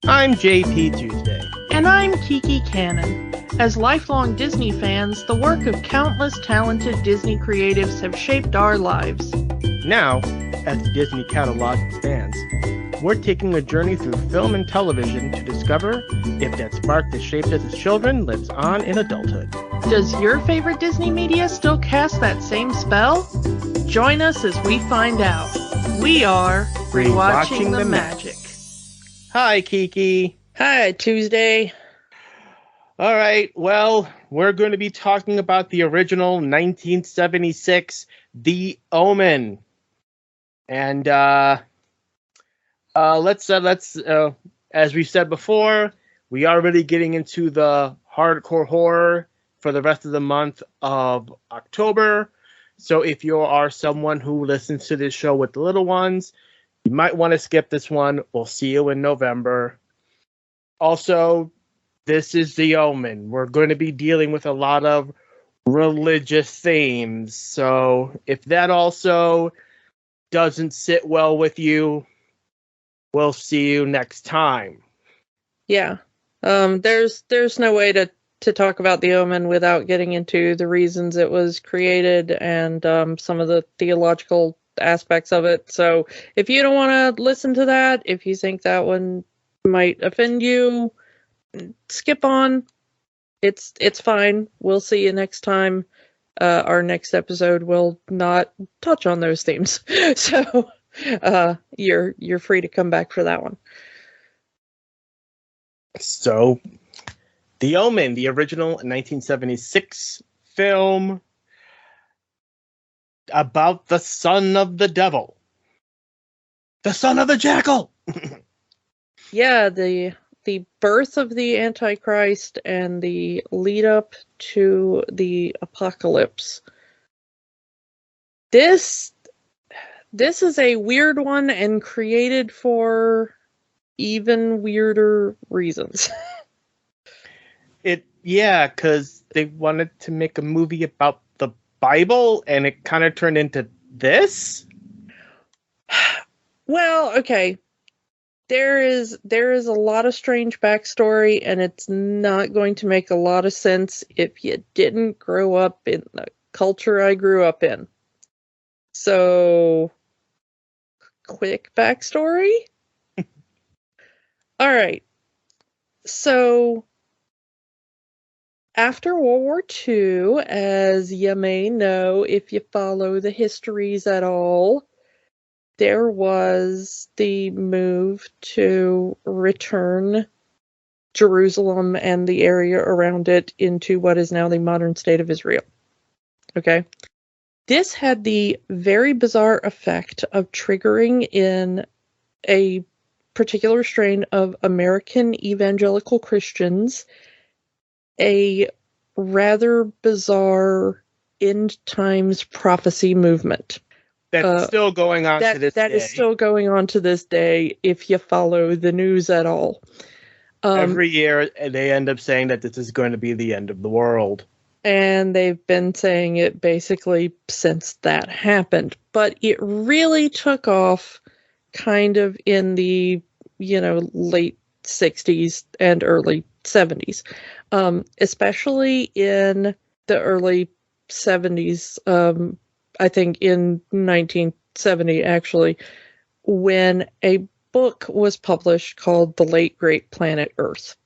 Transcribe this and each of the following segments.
I'm JP Tuesday. And I'm Kiki Cannon. As lifelong Disney fans, the work of countless talented Disney creatives have shaped our lives. Now, as the Disney catalog expands, we're taking a journey through film and television to discover if that spark that shaped us as children lives on in adulthood. Does your favorite Disney media still cast that same spell? Join us as we find out. We are Rewatching the Magic. Hi, Kiki. Hi, Tuesday. All right, well, we're going to be talking about the original 1976, The Omen. And let's as we said before, we are really getting into the hardcore horror for the rest of the month of October. So if you are someone who listens to this show with the little ones, you might want to skip this one. We'll see you in November. Also, this is The Omen. We're going to be dealing with a lot of religious themes. So if that also doesn't sit well with you, we'll see you next time. Yeah. There's no way to talk about The Omen without getting into the reasons it was created and some of the theological aspects of it. So if you don't want to listen to that, if you think that one might offend you, skip on. It's fine. We'll see you next time. Our next episode will not touch on those themes. So you're free to come back for that one. So, The Omen, the original 1976 film about the son of the devil. The son of the jackal! Yeah, the birth of the Antichrist and the lead up to the apocalypse. This is a weird one and created for even weirder reasons. Because they wanted to make a movie about the Bible, and it kind of turned into this? Well, okay. There is a lot of strange backstory, and it's not going to make a lot of sense if you didn't grow up in the culture I grew up in. So, quick backstory? All right. So, after World War II, as you may know if you follow the histories at all, there was the move to return Jerusalem and the area around it into what is now the modern state of Israel. Okay? This had the very bizarre effect of triggering in a particular strain of American evangelical Christians a rather bizarre end times prophecy movement. That's still going on to this day. That is still going on to this day if you follow the news at all. Every year they end up saying that this is going to be the end of the world. And they've been saying it basically since that happened. But it really took off kind of in the, late 60s and early 70s. Especially in the early 70s, I think in 1970, actually, when a book was published called The Late Great Planet Earth.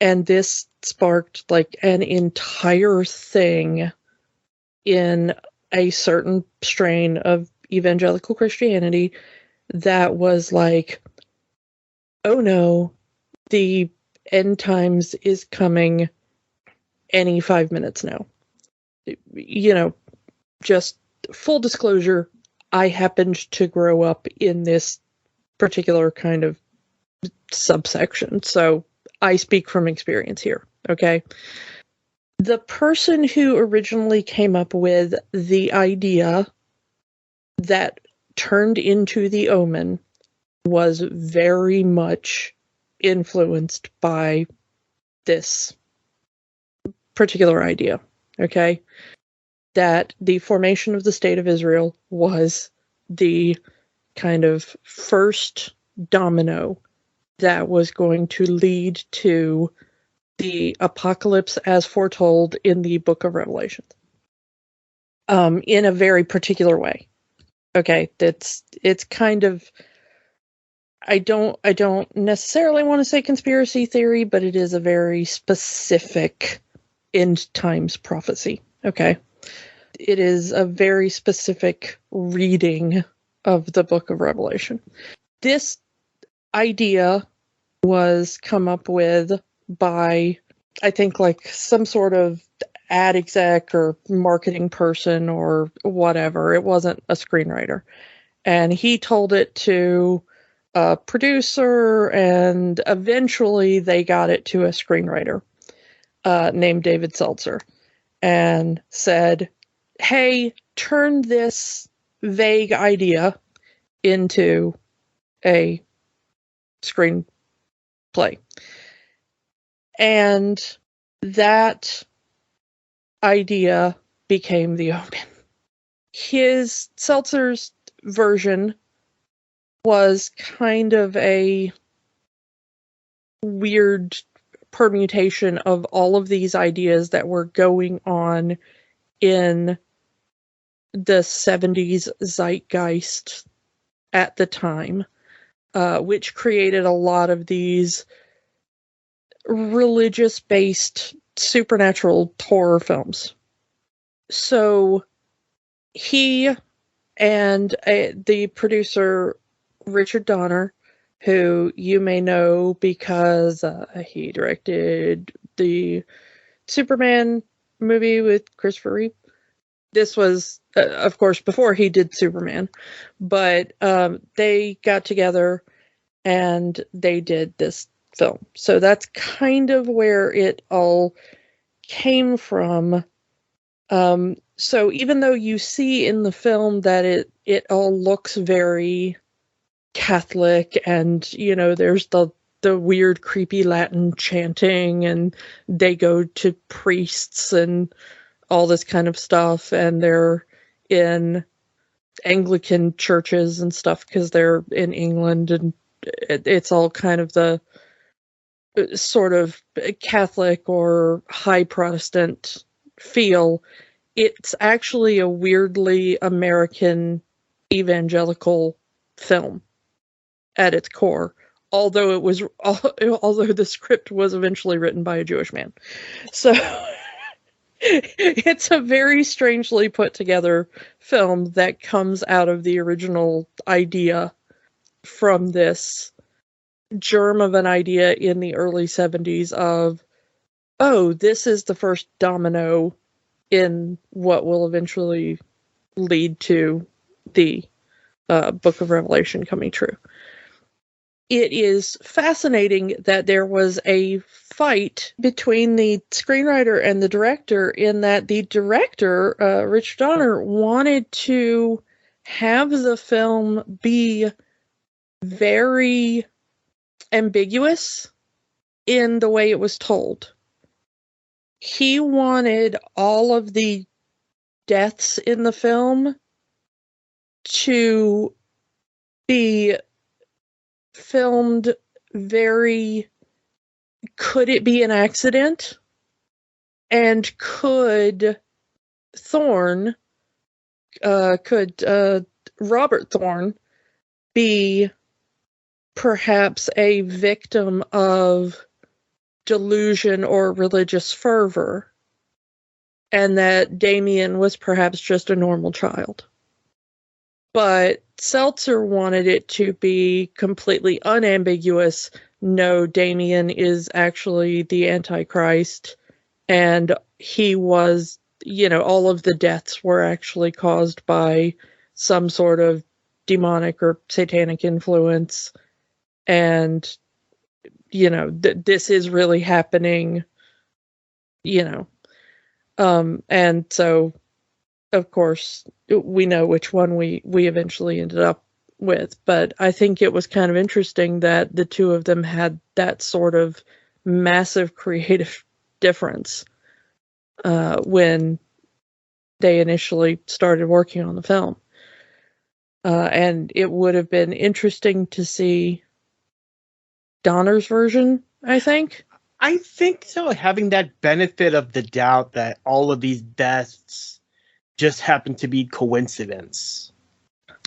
And this sparked like an entire thing in a certain strain of evangelical Christianity that was like, oh no, the end times is coming any 5 minutes now. Just full disclosure, I happened to grow up in this particular kind of subsection, so I speak from experience here, okay? The person who originally came up with the idea that turned into The Omen was very much influenced by this particular idea, okay? That the formation of the State of Israel was the kind of first domino that was going to lead to the apocalypse as foretold in the Book of Revelation. In a very particular way. Okay, it's kind of, I don't necessarily want to say conspiracy theory, but it is a very specific end times prophecy. Okay. It is a very specific reading of the Book of Revelation. This idea was come up with by, I think, like some sort of ad exec or marketing person or whatever. It wasn't a screenwriter. And he told it to a producer, and eventually they got it to a screenwriter named David Seltzer, and said, hey, turn this vague idea into a screenplay. And that idea became the Omen. Seltzer's version was kind of a weird permutation of all of these ideas that were going on in the 70s zeitgeist at the time, which created a lot of these religious-based supernatural horror films. So he and the producer Richard Donner, who you may know because he directed the Superman movie with Christopher Reeve. This was, of course, before he did Superman, but they got together and they did this film. So that's kind of where it all came from. So even though you see in the film that it all looks very Catholic, and there's the weird creepy Latin chanting, and they go to priests and all this kind of stuff, and they're in Anglican churches and stuff because they're in England, and it's all kind of the sort of Catholic or high Protestant feel. It's actually a weirdly American evangelical film at its core, although the script was eventually written by a Jewish man. So it's a very strangely put together film that comes out of the original idea from this germ of an idea in the early 70s of, oh, this is the first domino in what will eventually lead to the Book of Revelation coming true. It is fascinating that there was a fight between the screenwriter and the director, in that the director, Richard Donner, wanted to have the film be very ambiguous in the way it was told. He wanted all of the deaths in the film to be filmed very, could it be an accident? And could Robert Thorne be perhaps a victim of delusion or religious fervor, and that Damien was perhaps just a normal child? But Seltzer wanted it to be completely unambiguous. No, Damien is actually the Antichrist, and he was, all of the deaths were actually caused by some sort of demonic or satanic influence, and, this is really happening, and so, of course, we know which one we eventually ended up with, but I think it was kind of interesting that the two of them had that sort of massive creative difference when they initially started working on the film. And it would have been interesting to see Donner's version, I think. I think so. Having that benefit of the doubt that all of these deaths just happen to be coincidence.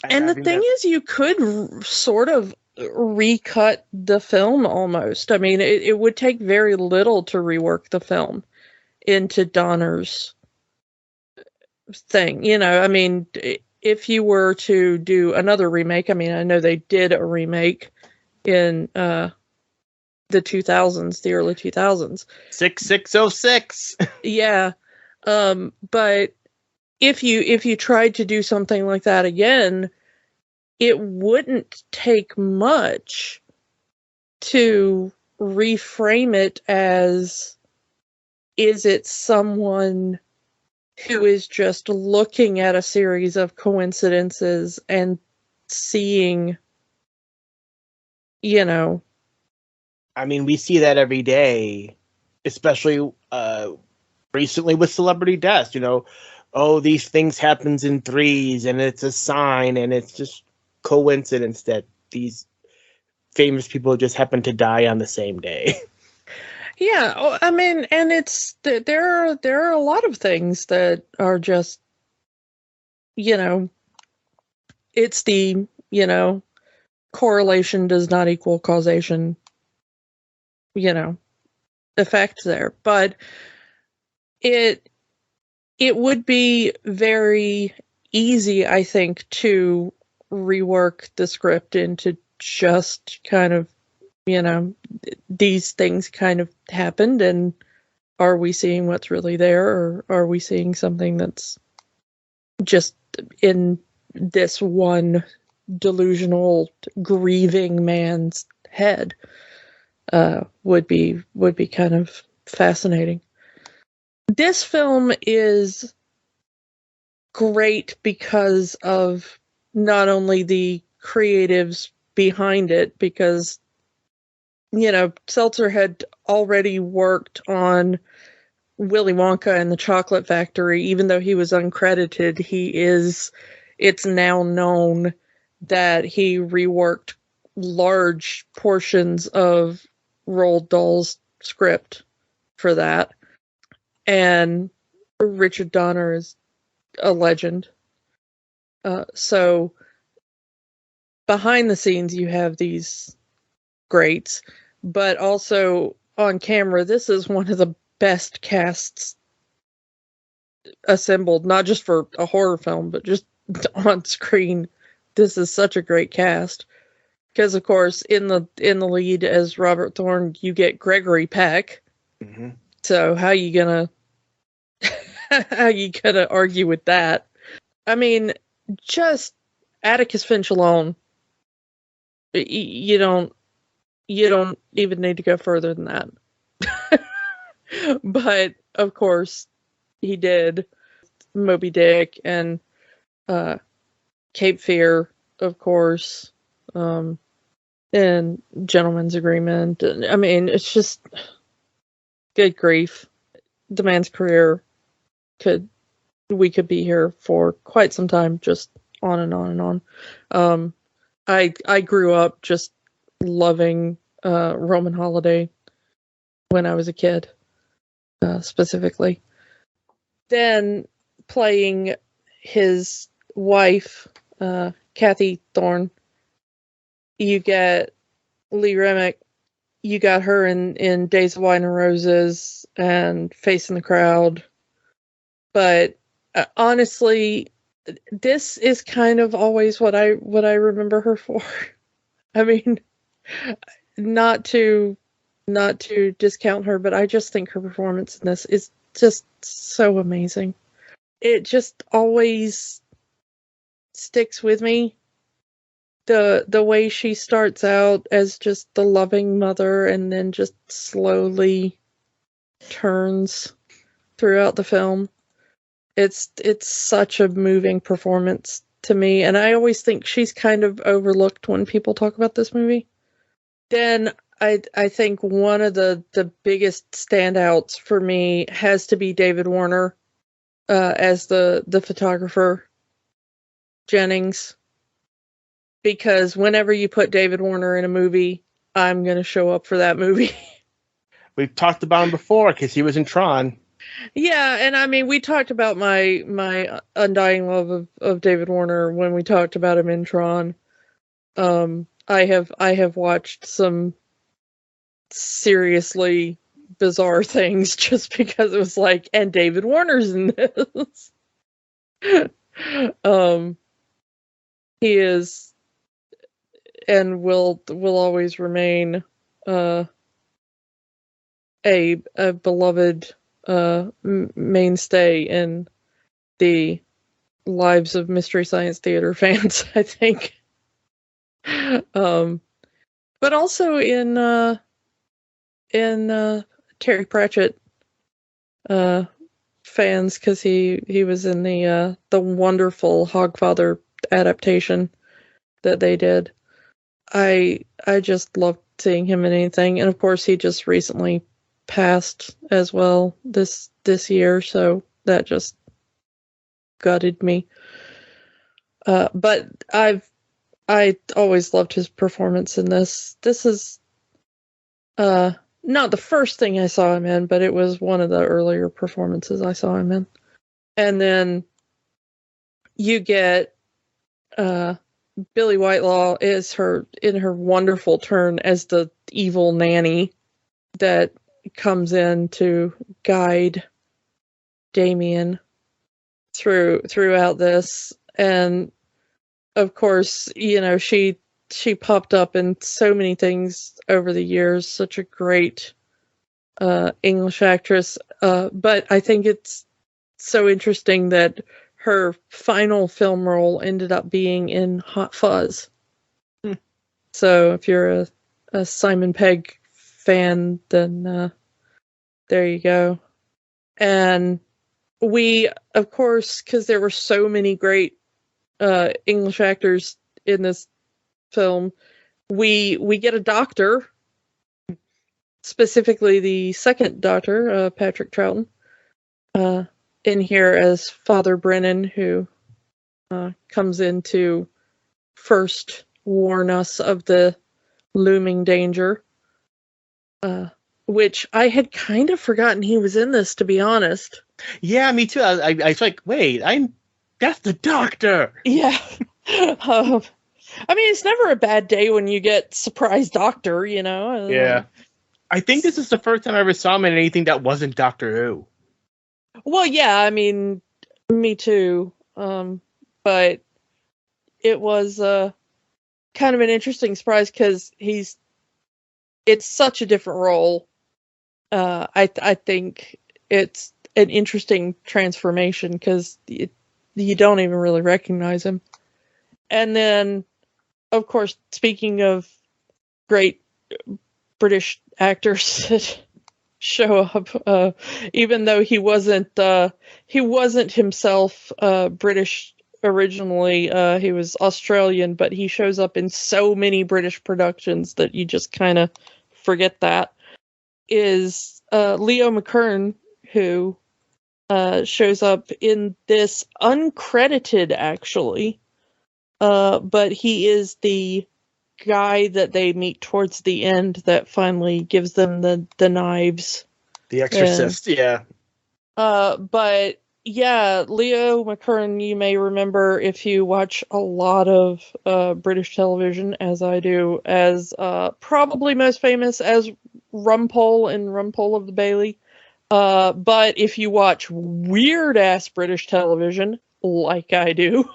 And the thing is, you could sort of recut the film almost. I mean, it would take very little to rework the film into Donner's thing. You know, I mean, if you were to do another remake, I mean, I know they did a remake in the 2000s, the early 2000s. 6606. Yeah. But if you tried to do something like that again, it wouldn't take much to reframe it as, is it someone who is just looking at a series of coincidences and seeing, you know. I mean, we see that every day, especially recently with celebrity deaths, you know. Oh, these things happens in threes and it's a sign and it's just coincidence that these famous people just happen to die on the same day. Yeah, I mean, and it's there are a lot of things that are just, you know, it's the, you know, correlation does not equal causation, you know, effect there. But it would be very easy, I think, to rework the script into just kind of, you know, these things kind of happened, and are we seeing what's really there, or are we seeing something that's just in this one delusional, grieving man's head? Would be kind of fascinating. This film is great because of not only the creatives behind it, because, you know, Seltzer had already worked on Willy Wonka and the Chocolate Factory. Even though he was uncredited, it's now known that he reworked large portions of Roald Dahl's script for that. And Richard Donner is a legend. So behind the scenes, you have these greats, but also on camera, this is one of the best casts assembled, not just for a horror film, but just on screen. This is such a great cast. Because, of course, in the lead as Robert Thorne, you get Gregory Peck. Mm-hmm. So how you gonna argue with that? I mean, just Atticus Finch alone, you don't even need to go further than that. But of course, he did Moby Dick and Cape Fear, of course, and Gentleman's Agreement. I mean, it's just, good grief. The man's career we could be here for quite some time, just on and on and on. I grew up just loving Roman Holiday when I was a kid, specifically. Then playing his wife, Kathy Thorne, you get Lee Remick. You got her in Days of Wine and Roses and Facing the Crowd. But honestly, this is kind of always what I remember her for. I mean, not to discount her, but I just think her performance in this is just so amazing. It just always sticks with me. The way she starts out as just the loving mother and then just slowly turns throughout the film. It's such a moving performance to me, and I always think she's kind of overlooked when people talk about this movie. Then I think one of the biggest standouts for me has to be David Warner as the photographer, Jennings. Because whenever you put David Warner in a movie, I'm going to show up for that movie. We've talked about him before because he was in Tron. Yeah, and I mean, we talked about my undying love of David Warner when we talked about him in Tron. I have watched some seriously bizarre things just because it was like, and David Warner's in this. He is and will always remain a beloved mainstay in the lives of Mystery Science Theater fans, I think. But also in Terry Pratchett fans, because he was in the wonderful Hogfather adaptation that they did. I just loved seeing him in anything, and of course he just recently passed as well this year, so that just gutted me. But I always loved his performance in this. This is not the first thing I saw him in, but it was one of the earlier performances I saw him in. And then you get Billy Whitelaw is in her wonderful turn as the evil nanny that comes in to guide Damien throughout this. And of course, you know, she popped up in so many things over the years, such a great English actress. But I think it's so interesting that her final film role ended up being in Hot Fuzz. So if you're a Simon Pegg fan, then there you go. And we, of course, because there were so many great English actors in this film, we get a doctor, specifically the second Doctor, Patrick Troughton, in here as Father Brennan, who comes in to first warn us of the looming danger, which I had kind of forgotten he was in this, to be honest. Yeah, me too. I was like, wait, that's the Doctor. Yeah. I mean, it's never a bad day when you get surprise Doctor, you know? Yeah. I think this is the first time I ever saw him in anything that wasn't Doctor Who. Well, yeah, I mean, me too. But it was kind of an interesting surprise because it's such a different role. I think it's an interesting transformation because you don't even really recognize him. And then, of course, speaking of great British actors that show up, even though he wasn't himself British originally, he was Australian, but he shows up in so many British productions that you just kind of forget that, is Leo McKern, who shows up in this uncredited, actually, but he is the guy that they meet towards the end that finally gives them the knives. The Exorcist, yeah. But yeah, Leo McKern, you may remember if you watch a lot of British television, as I do, as probably most famous as Rumpole in Rumpole of the Bailey. But if you watch weird-ass British television, like I do,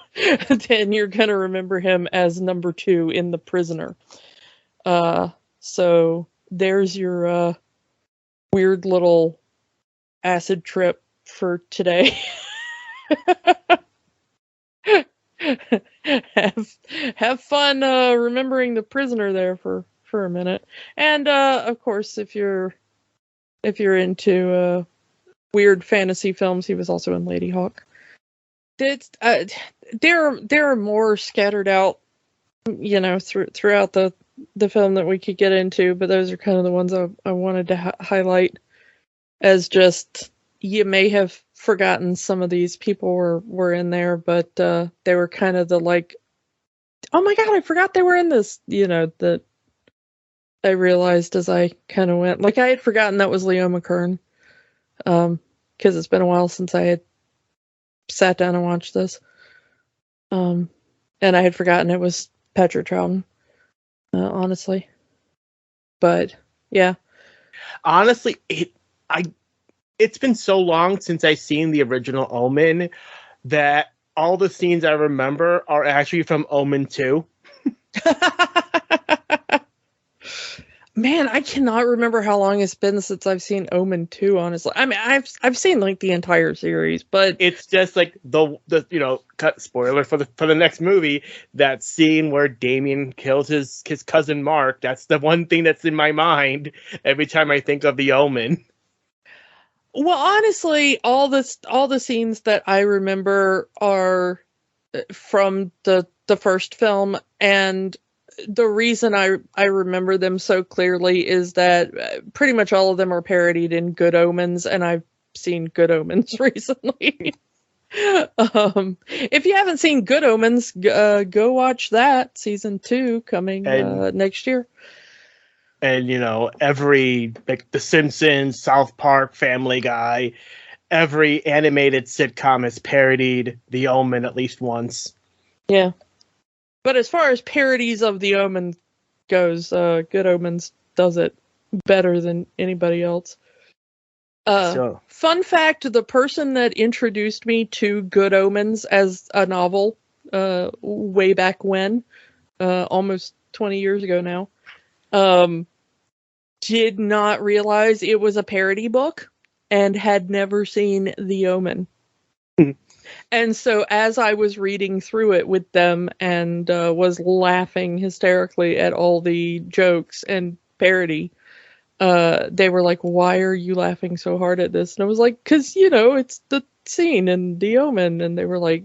then you're going to remember him as number 2 in The Prisoner. So there's your weird little acid trip for today. have fun remembering The Prisoner there for a minute. And of course, if you're into weird fantasy films, he was also in Lady Hawk. There are more scattered out, you know, throughout the film that we could get into, but those are kind of the ones I wanted to highlight as just, you may have forgotten some of these people were in there, but they were kind of the like, oh my god, I forgot they were in this, you know, that I realized as I kind of went, like I had forgotten that was Leo McKern, because it's been a while since I had sat down and watched this, and I had forgotten it was Petra Troughton, honestly. But yeah, Honestly, it's been so long since I've seen the original Omen that all the scenes I remember are actually from Omen 2. man, I cannot remember how long it's been since I've seen Omen 2, honestly. I mean, I've seen like the entire series, but It's just like the cut spoiler for the next movie, that scene where Damien kills his cousin Mark. That's the one thing that's in my mind every time I think of the Omen. well, honestly, all the scenes that I remember are from the first film, and the reason I remember them so clearly is that pretty much all of them are parodied in Good Omens, and I've seen Good Omens recently. If you haven't seen Good Omens, go watch that. Season 2 coming And next year. every, like, The Simpsons, South Park, Family Guy, every animated sitcom has parodied the Omen at least once. Yeah. But as far as parodies of the Omen goes, Good Omens does it better than anybody else. Fun fact, the person that introduced me to Good Omens as a novel, way back when, almost 20 years ago now, did not realize it was a parody book and had never seen The Omen. And so as I was reading through it with them and was laughing hysterically at all the jokes and parody, they were like, "Why are you laughing so hard at this?" And I was like, "'Cause, it's the scene in The Omen." And they were like,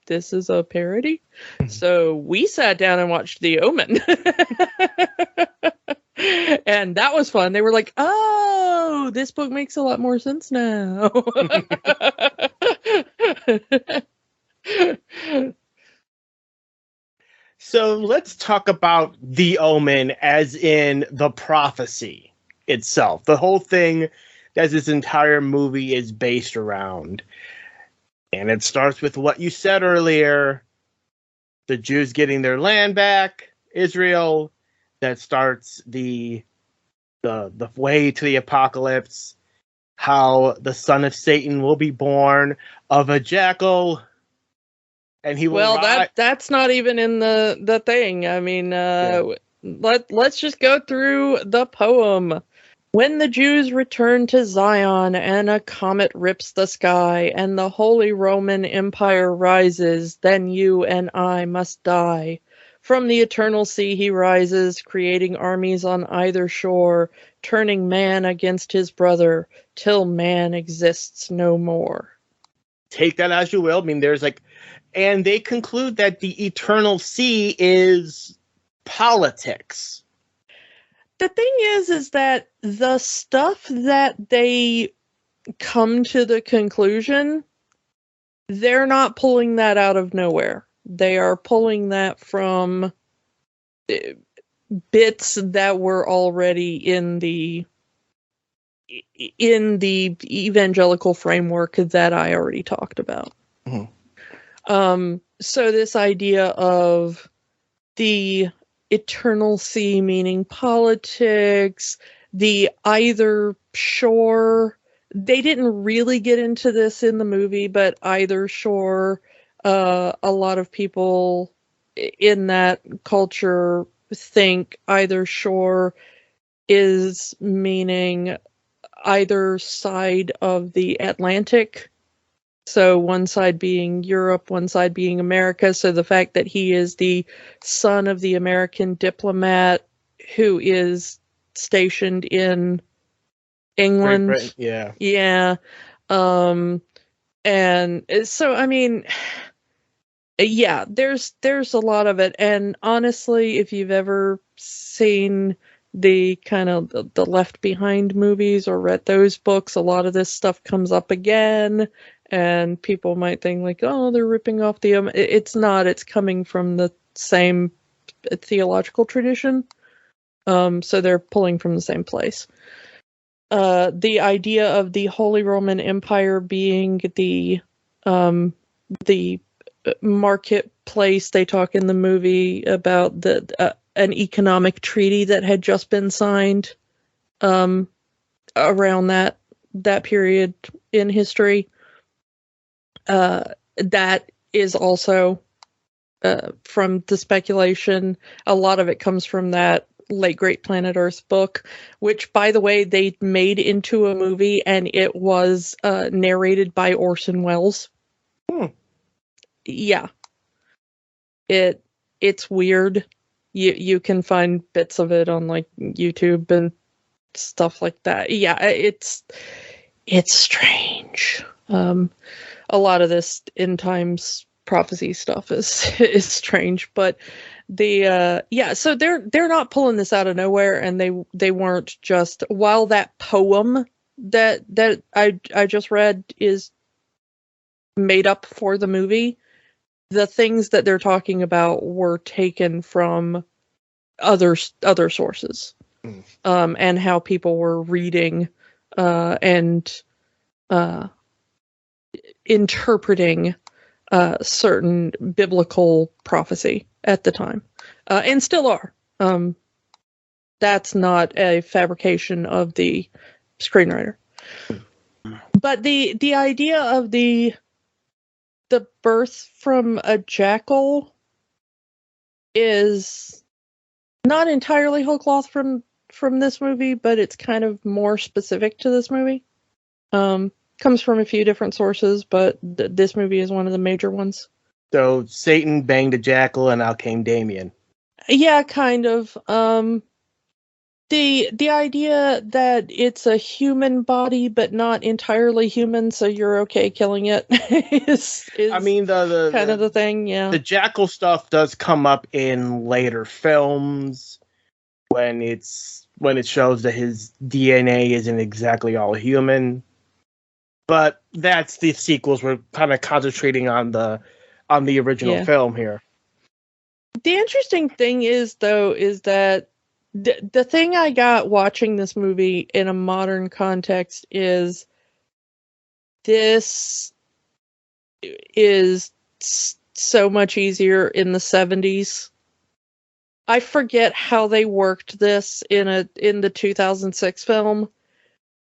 "This is a parody?" So we sat down and watched The Omen. And that was fun. They were like, "Oh, this book makes a lot more sense now." So let's talk about the Omen, as in the prophecy itself. The whole thing that this entire movie is based around. And it starts with what you said earlier. The Jews getting their land back, Israel. That starts the way to the apocalypse. How the son of Satan will be born of a jackal. And he will that's not even in the thing. I mean, let's just go through the poem. When the Jews return to Zion and a comet rips the sky and the Holy Roman Empire rises, then you and I must die. From the eternal sea he rises, creating armies on either shore, turning man against his brother, till man exists no more. Take that as you will. I mean, and they conclude that the eternal sea is politics. The thing is that the stuff that they come to the conclusion, they're not pulling that out of nowhere. They are pulling that from bits that were already in the evangelical framework that I already talked about. Mm-hmm. So this idea of the eternal sea meaning politics, the either shore, they didn't really get into this in the movie, but either shore, a lot of people in that culture think either shore is meaning either side of the Atlantic. So one side being Europe, one side being America. So the fact that he is the son of the American diplomat who is stationed in England. Yeah. Yeah. And so, I mean, yeah, there's a lot of it. And honestly, if you've ever seen the kind of the Left Behind movies or read those books, a lot of this stuff comes up again. And people might think like, oh, they're ripping off the... It's not. It's coming from the same theological tradition. So they're pulling from the same place. The idea of the Holy Roman Empire being the marketplace, they talk in the movie about an economic treaty that had just been signed around that period in history. That is also from the speculation. A lot of it comes from that Late Great Planet Earth book, which, by the way, they made into a movie, and it was narrated by Orson Welles. Yeah. It's weird. You can find bits of it on like YouTube and stuff like that. Yeah, it's strange. A lot of this end times prophecy stuff is strange, but so they're not pulling this out of nowhere, and they weren't just, while that poem that I just read is made up for the movie, the things that they're talking about were taken from other sources, and how people were reading and interpreting certain biblical prophecy at the time, and still are. That's not a fabrication of the screenwriter. But the idea of the birth from a jackal is not entirely whole cloth from this movie, but it's kind of more specific to this movie. Comes from a few different sources, but this movie is one of the major ones. So Satan banged a jackal, and out came Damien. Yeah, kind of. The idea that it's a human body, but not entirely human, so you're okay killing it is I mean, the kind of the thing. Yeah, the jackal stuff does come up in later films when it shows that his DNA isn't exactly all human. But that's the sequels. We're kind of concentrating on the original film here. The interesting thing is that the thing I got watching this movie in a modern context is this is so much easier in the 70s. I forget how they worked this in the 2006 film,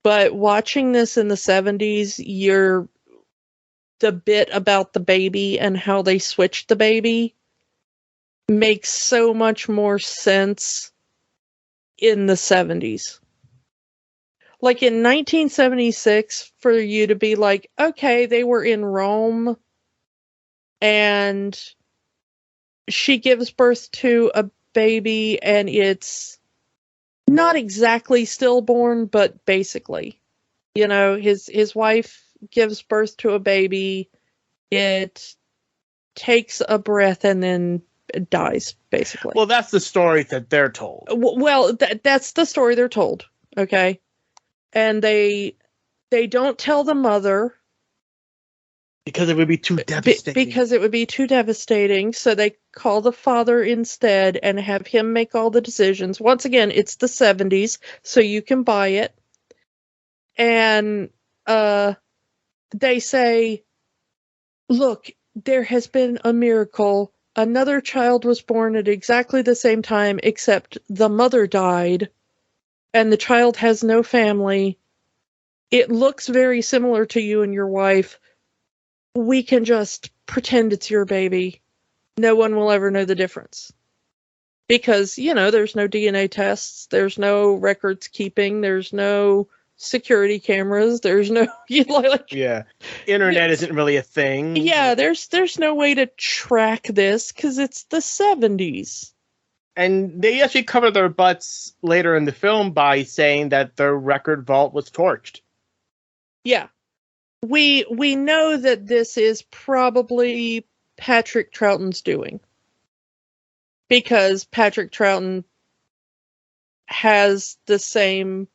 but watching this in the 70s, the bit about the baby and how they switched the baby makes so much more sense in the 70s. Like in 1976, for you to be like, okay, they were in Rome and she gives birth to a baby and it's not exactly stillborn, but basically, his wife gives birth to a baby, it takes a breath and then dies, basically. Well, that's the story that they're told. Well, that's the story they're told, okay? And they don't tell the mother. Because it would be too devastating. So they call the father instead and have him make all the decisions. Once again, it's the 70s, so you can buy it. And they say, look, there has been a miracle. Another child was born at exactly the same time, except the mother died, and the child has no family. It looks very similar to you and your wife. We can just pretend it's your baby. No one will ever know the difference. Because, there's no DNA tests, there's no records keeping, there's no security cameras, there's no internet isn't really a thing. Yeah, there's no way to track this because it's the 70s. And they actually cover their butts later in the film by saying that their record vault was torched. Yeah. We know that this is probably Patrick Troughton's doing. Because Patrick Troughton has the same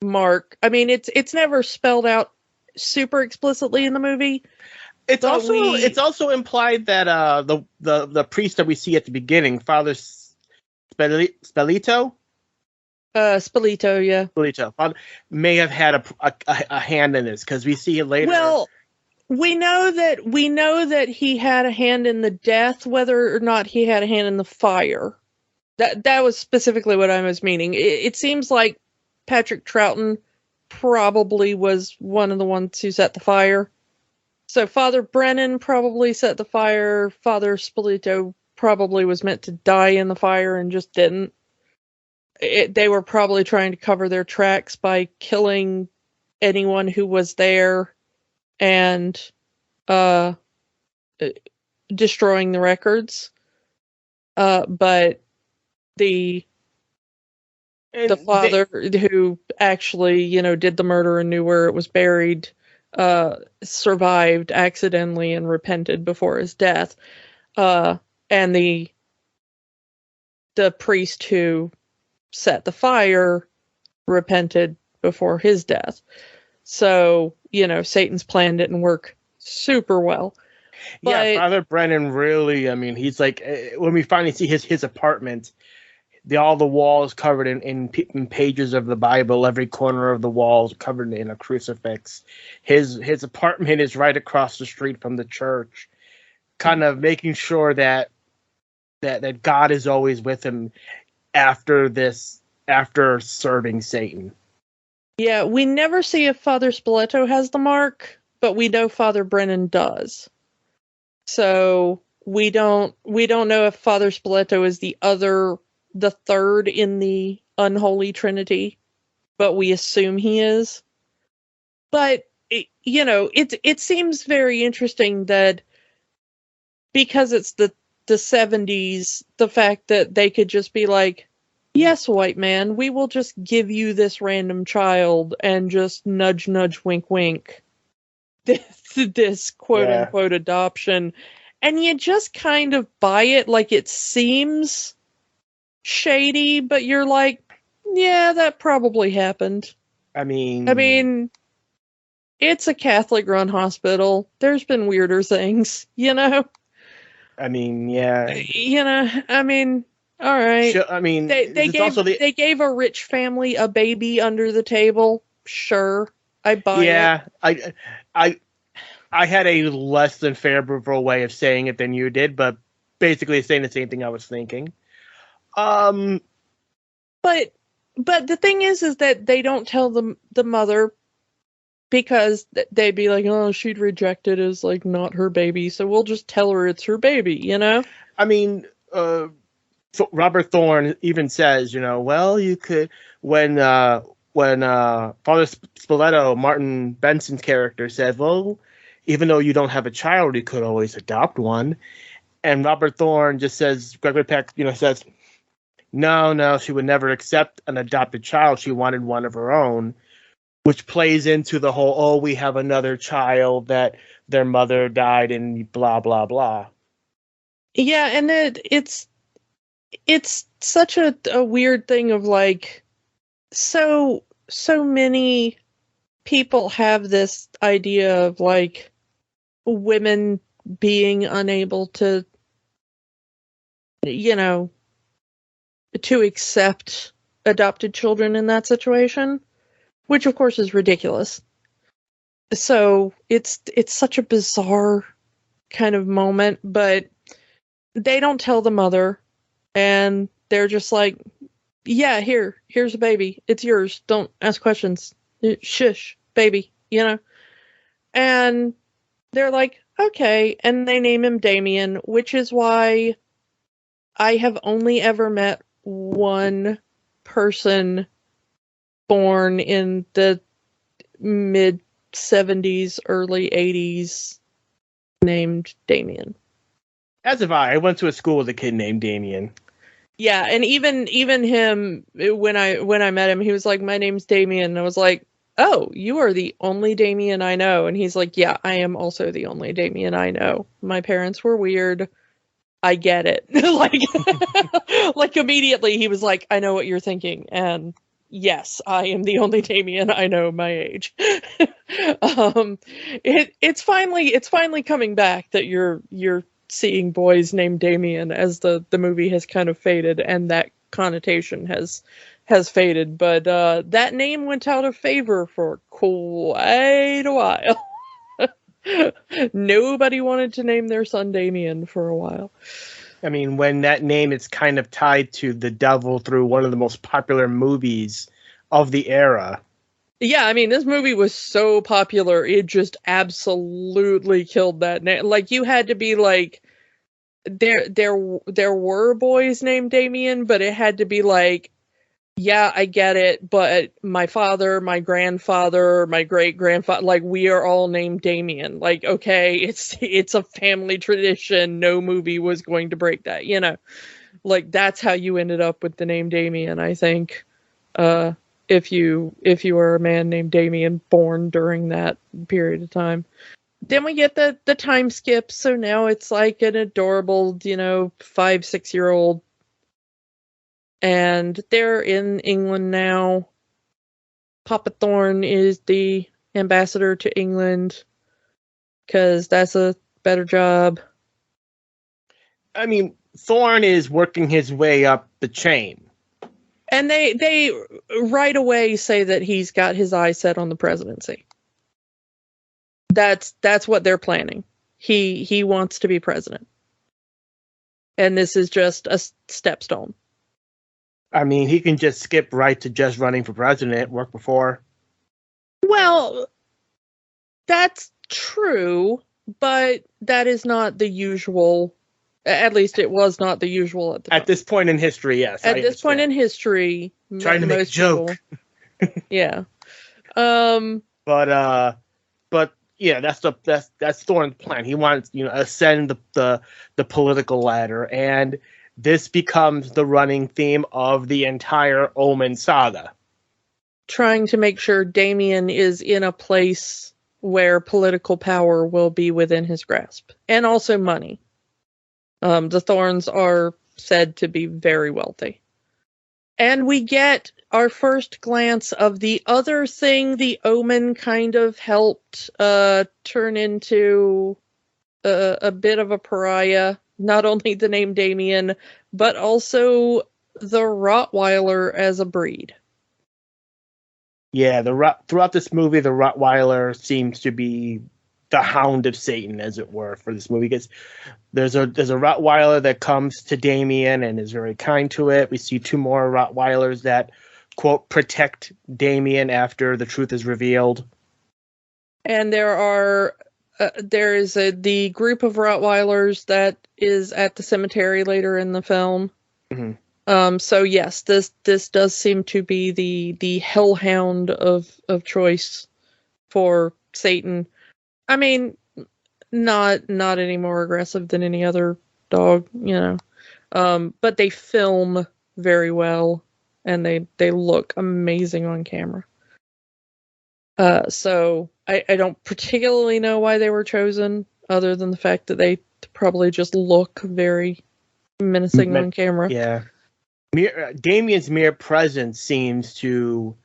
mark. I mean, it's never spelled out super explicitly in the movie. It's also implied that the priest that we see at the beginning, Father Spelito, Spilito, yeah. Spilito may have had a hand in this, because we see it later. Well, we know that he had a hand in the death, whether or not he had a hand in the fire. That was specifically what I was meaning. It seems like Patrick Troughton probably was one of the ones who set the fire. So Father Brennan probably set the fire. Father Spilito probably was meant to die in the fire and just didn't. They were probably trying to cover their tracks by killing anyone who was there and destroying the records. But the father who actually, did the murder and knew where it was buried, survived accidentally and repented before his death. And the priest who set the fire repented before his death. So, Satan's plan didn't work super well. Yeah, Father Brennan really, he's like, when we finally see his apartment, all the walls covered in pages of the Bible, every corner of the walls covered in a crucifix. His apartment is right across the street from the church, kind of making sure that God is always with him after serving Satan. Yeah, we never see if Father Spilito has the mark, but we know Father Brennan does. So we don't know if Father Spilito is the third in the unholy trinity, but we assume he is. But it seems very interesting that because it's the 70s, the fact that they could just be like, yes, white man, we will just give you this random child and just nudge, nudge, wink, wink. This quote unquote adoption. And you just kind of buy it, like it seems shady, but you're like, yeah, that probably happened. I mean, it's a Catholic run hospital. There's been weirder things, yeah. All right. They gave a rich family a baby under the table. Sure, I buy it. Yeah, I had a less than favorable way of saying it than you did, but basically saying the same thing I was thinking. But the thing is that they don't tell the mother, because they'd be like, oh, she'd reject it as like not her baby, so we'll just tell her it's her baby, So Robert Thorne even says, well, you could, when Father Spilito, Martin Benson's character, said, well, even though you don't have a child, you could always adopt one. And Robert Thorne just says, Gregory Peck, says, no, she would never accept an adopted child. She wanted one of her own, which plays into the whole, we have another child that their mother died and blah, blah, blah. Yeah, and it's such a weird thing of like, so many people have this idea of like women being unable to accept adopted children in that situation, which of course is ridiculous. So it's such a bizarre kind of moment, but they don't tell the mother, and they're just like, yeah, here's a baby. It's yours. Don't ask questions. Shush, baby, And they're like, okay, and they name him Damien, which is why I have only ever met one person born in the mid 70s, early 80s named Damien. As have I. I went to a school with a kid named Damien. Yeah, and even him, when I met him, he was like, my name's Damien. And I was like, oh, you are the only Damien I know. And he's like, yeah, I am also the only Damien I know. My parents were weird. I get it. like immediately he was like, I know what you're thinking. And yes, I am the only Damien I know my age. It's finally coming back that you're seeing boys named Damien as the movie has kind of faded, and that connotation has has faded, but that name went out of favor for quite a while. Nobody wanted to name their son Damien for a while. I mean, when that name is kind of tied to the devil through one of the most popular movies of the era. Yeah, I mean, this movie was so popular, it just absolutely killed that name. Like, you had to be like, there were boys named Damien, but it had to be like, yeah, I get it, but my father, my grandfather, my great-grandfather, like, we are all named Damien. Like, okay, it's a family tradition. No movie was going to break that, you know? Like, that's how you ended up with the name Damien, I think. If you were a man named Damien born during that period of time. Then we get the time skip, so now it's like an adorable, 5-6-year-old. And they're in England now. Papa Thorne is the ambassador to England because that's a better job. I mean, Thorne is working his way up the chain. And they right away say that he's got his eyes set on the presidency. That's what they're planning. He wants to be president. And this is just a stepstone. I mean, he can just skip right to just running for president, work before. Well, that's true, but that is not the usual. At least it was not the usual at the time. At this point in history, yes. At this point in history, trying to make a joke. Yeah. But yeah, that's Thorne's plan. He wants, ascend the political ladder, and this becomes the running theme of the entire Omen saga. Trying to make sure Damien is in a place where political power will be within his grasp. And also money. The Thorns are said to be very wealthy. And we get our first glance of the other thing the Omen kind of helped turn into a bit of a pariah. Not only the name Damien, but also the Rottweiler as a breed. Yeah, throughout this movie, the Rottweiler seems to be the hound of Satan, as it were, for this movie. Because there's a Rottweiler that comes to Damien and is very kind to it. We see 2 more Rottweilers that, quote, protect Damien after the truth is revealed. And there is the group of Rottweilers that is at the cemetery later in the film. Mm-hmm. So yes, this does seem to be the hellhound of choice for Satan. I mean, not any more aggressive than any other dog, but they film very well and they look amazing on camera. So I don't particularly know why they were chosen, other than the fact that they probably just look very menacing on camera. Yeah. Damien's mere presence seems to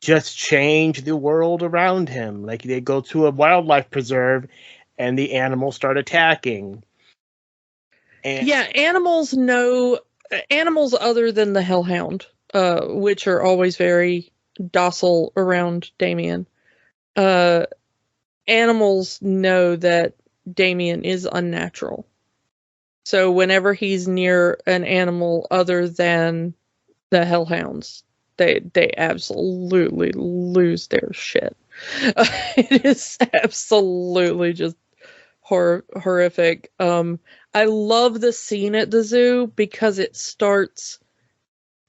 just change the world around him. Like, they go to a wildlife preserve and the animals start attacking. And yeah, animals other than the hellhound, which are always very docile around Damien. Animals know that Damien is unnatural. So whenever he's near an animal other than the hellhounds, they absolutely lose their shit. It is absolutely just horrific. I love the scene at the zoo because it starts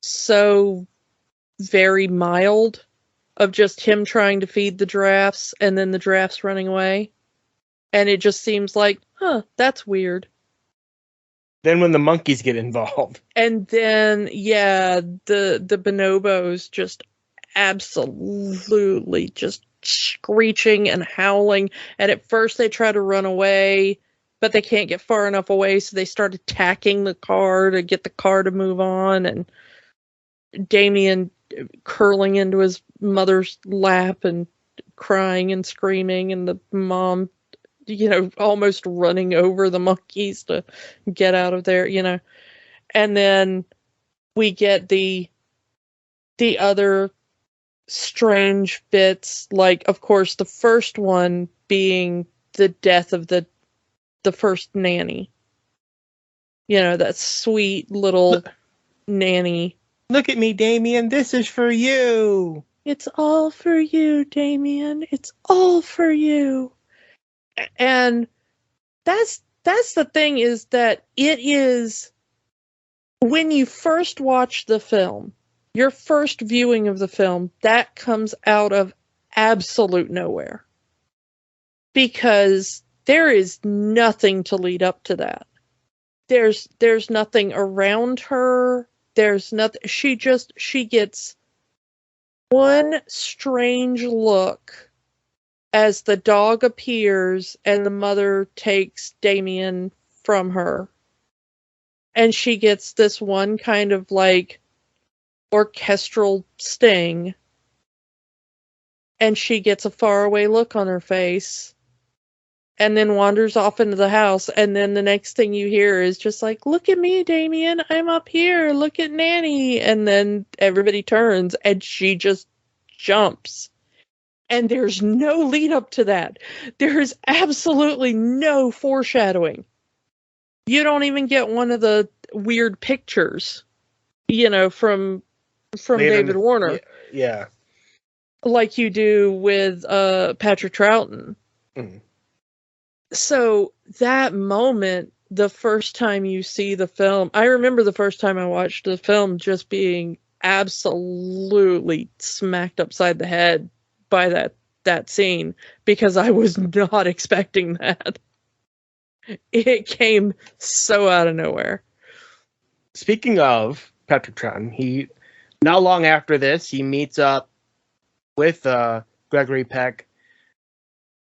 so very mild, of just him trying to feed the giraffes and then the giraffes running away. And it just seems like, that's weird. Then when the monkeys get involved. And then, yeah, the bonobos just absolutely just screeching and howling. And at first they try to run away, but they can't get far enough away, so they start attacking the car to get the car to move on. And Damien curling into his mother's lap and crying and screaming, and the mom, almost running over the monkeys to get out of there, And then we get the the other strange bits, like, of course, the first one being the death of the first nanny. You know, that sweet little nanny. Look at me, Damien. This is for you. It's all for you, Damien. It's all for you. And that's the thing, is that it is, when you first watch the film, your first viewing of the film, that comes out of absolute nowhere. Because there is nothing to lead up to that. There's nothing around her. There's nothing. She gets one strange look as the dog appears and the mother takes Damien from her. And she gets this one kind of like orchestral sting. And she gets a faraway look on her face. And then wanders off into the house. And then the next thing you hear is just like, look at me, Damien. I'm up here. Look at Nanny. And then everybody turns and she just jumps. And there's no lead up to that. There's absolutely no foreshadowing. You don't even get one of the weird pictures, you know, from David Warner. Yeah. Like you do with Patrick Troughton. Mm. So that moment, the first time you see the film, I remember the first time I watched the film just being absolutely smacked upside the head by that scene, because I was not expecting that. It came so out of nowhere. Speaking of Patrick Troughton, he, not long after this, he meets up with Gregory Peck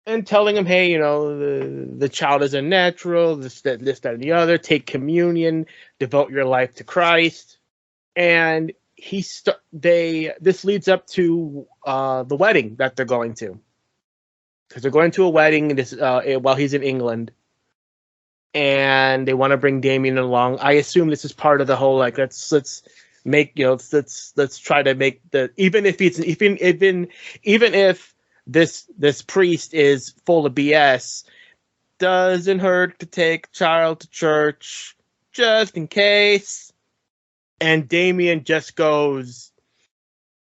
and telling him, hey, you know, the child is unnatural, this, that, and the other, take communion, devote your life to Christ. And this leads up to the wedding that they're going to. Because they're going to a wedding while he's in England. And they want to bring Damien along. I assume this is part of the whole, like, let's make, you know, let's try to make even if this priest is full of BS, doesn't hurt to take child to church just in case. And Damien just goes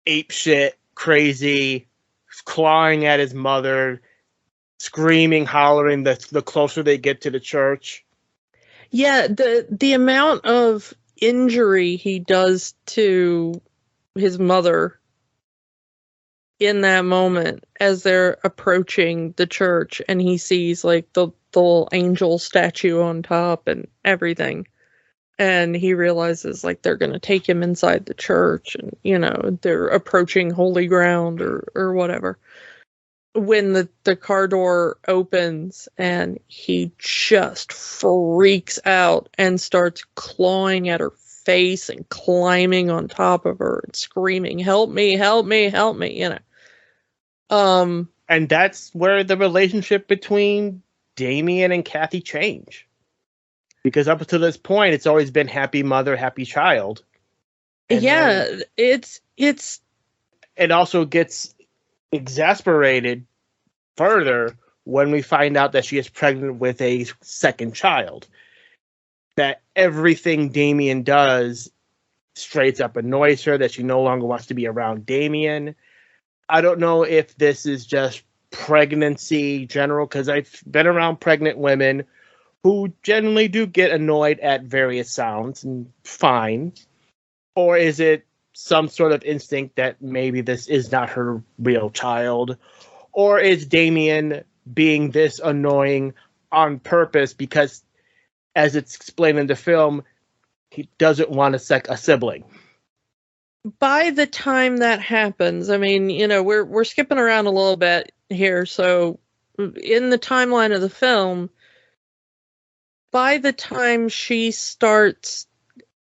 apeshit crazy, clawing at his mother, screaming, hollering the closer they get to the church. Yeah, the amount of injury he does to his mother in that moment as they're approaching the church, and he sees like the little angel statue on top and everything, and he realizes like they're going to take him inside the church, and you know, they're approaching holy ground or whatever. When the car door opens and he just freaks out and starts clawing at her face and climbing on top of her and screaming, help me, help me, help me, you know. And that's where the relationship between Damien and Kathy change. Because up to this point, it's always been happy mother, happy child. And yeah, it also gets exasperated further when we find out that she is pregnant with a second child. That everything Damien does straight up annoys her, that she no longer wants to be around Damien. I don't know if this is just pregnancy general, because I've been around pregnant women who generally do get annoyed at various sounds, and fine. Or is it some sort of instinct that maybe this is not her real child? Or is Damien being this annoying on purpose because, as it's explained in the film, he doesn't want a sibling? By the time that happens, I mean, you know, we're skipping around a little bit here. So in the timeline of the film, by the time she starts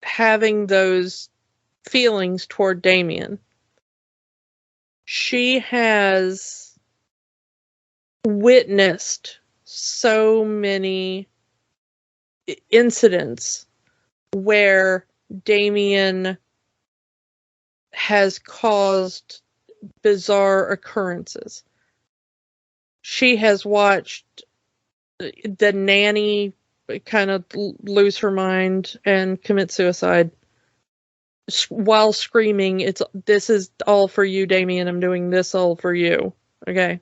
having those feelings toward Damien, she has witnessed so many incidents where Damien has caused bizarre occurrences. She has watched the nanny kind of lose her mind and commit suicide while screaming, "This is all for you, Damien. I'm doing this all for you." Okay.